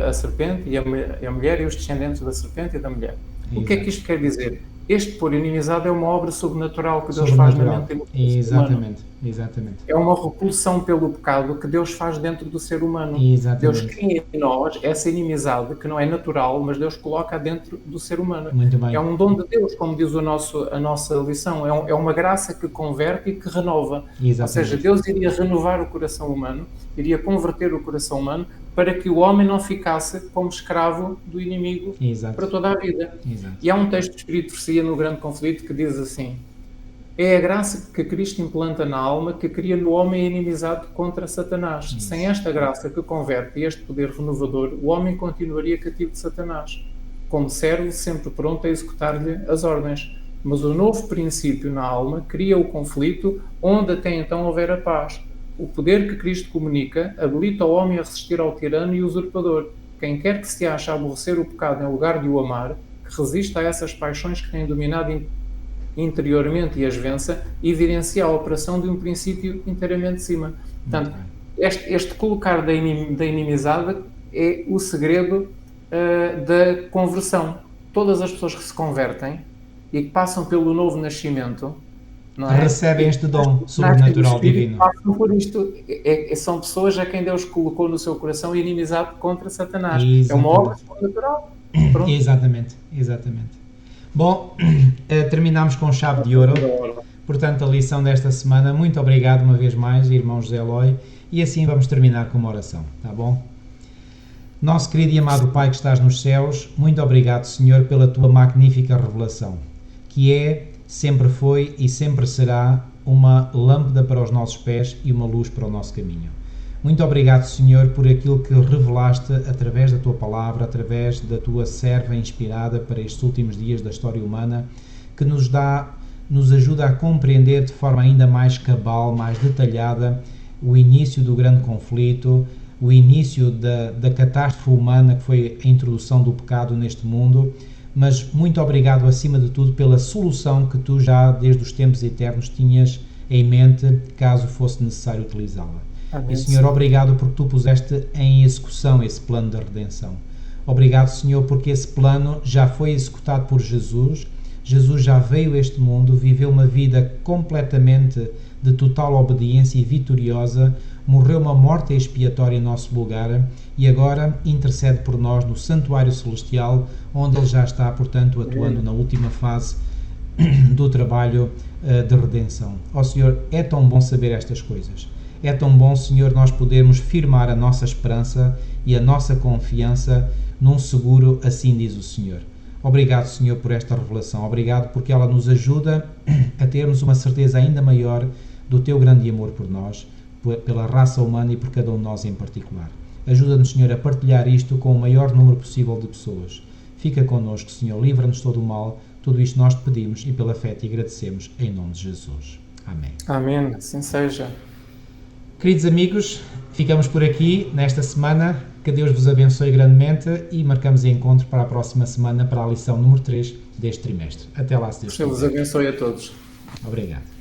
a serpente e a mulher e os descendentes da serpente e da mulher. Exato. O que é que isto quer dizer? este pôr inimizade é uma obra sobrenatural que Deus faz na mente do ser humano. Exatamente. É uma repulsão pelo pecado que Deus faz dentro do ser humano. Exatamente. Deus cria em nós essa inimizade que não é natural, mas Deus coloca dentro do ser humano. Muito bem. É um dom de Deus, como diz a nossa lição. É uma graça que converte e que renova. Exatamente. Ou seja, Deus iria renovar o coração humano, iria converter o coração humano para que o homem não ficasse como escravo do inimigo para toda a vida. E há um texto de Espírito de Profecia no Grande Conflito que diz assim: é a graça que Cristo implanta na alma que cria no homem a inimizade contra Satanás. Isso. Sem esta graça que converte e este poder renovador, o homem continuaria cativo de Satanás, como servo sempre pronto a executar-lhe as ordens. Mas o novo princípio na alma cria o conflito onde até então houvera paz. O poder que Cristo comunica habilita o homem a resistir ao tirano e usurpador. Quem quer que se ache a aborrecer o pecado em lugar de o amar, que resista a essas paixões que têm dominado interiormente e as vença, evidencia a operação de um princípio inteiramente de cima. Portanto, este colocar da inimizade é o segredo da conversão. Todas as pessoas que se convertem e que passam pelo novo nascimento, não é? Recebem este dom sobrenatural divino. Passam por isto. São pessoas a quem Deus colocou no seu coração inimizade contra Satanás. Exatamente. É uma obra sobrenatural. Pronto. Exatamente. Bom, terminamos com chave de ouro. Portanto, a lição desta semana. Muito obrigado uma vez mais, irmão José Eloy. E assim vamos terminar com uma oração, tá bom? Nosso querido e amado Pai que estás nos céus, muito obrigado, Senhor, pela tua magnífica revelação, que é, sempre foi e sempre será uma lâmpada para os nossos pés e uma luz para o nosso caminho. Muito obrigado, Senhor, por aquilo que revelaste através da tua palavra, através da tua serva inspirada para estes últimos dias da história humana, que nos ajuda a compreender de forma ainda mais cabal, mais detalhada, o início do grande conflito, o início da catástrofe humana que foi a introdução do pecado neste mundo, mas muito obrigado acima de tudo pela solução que tu já desde os tempos eternos tinhas em mente caso fosse necessário utilizá-la. Amém. E Senhor, obrigado porque tu puseste em execução esse plano da redenção. Obrigado, Senhor, porque esse plano já foi executado por Jesus. Jesus já veio a este mundo, viveu uma vida completamente de total obediência e vitoriosa, morreu uma morte expiatória em nosso lugar e agora intercede por nós no santuário celestial, onde Ele já está, portanto, atuando na última fase do trabalho de redenção. Ó Senhor, é tão bom saber estas coisas. É tão bom, Senhor, nós podermos firmar a nossa esperança e a nossa confiança num seguro, assim diz o Senhor. Obrigado, Senhor, por esta revelação. Obrigado porque ela nos ajuda a termos uma certeza ainda maior do Teu grande amor por nós, pela raça humana e por cada um de nós em particular. Ajuda-nos, Senhor, a partilhar isto com o maior número possível de pessoas. Fica connosco, Senhor, livra-nos de todo o mal. Tudo isto nós te pedimos e pela fé te agradecemos, em nome de Jesus. Amém. Amém, assim seja. Queridos amigos, ficamos por aqui nesta semana. Que Deus vos abençoe grandemente e marcamos encontro para a próxima semana para a lição número 3 deste trimestre. Até lá, se Deus quiser. Deus vos abençoe a todos. Obrigado.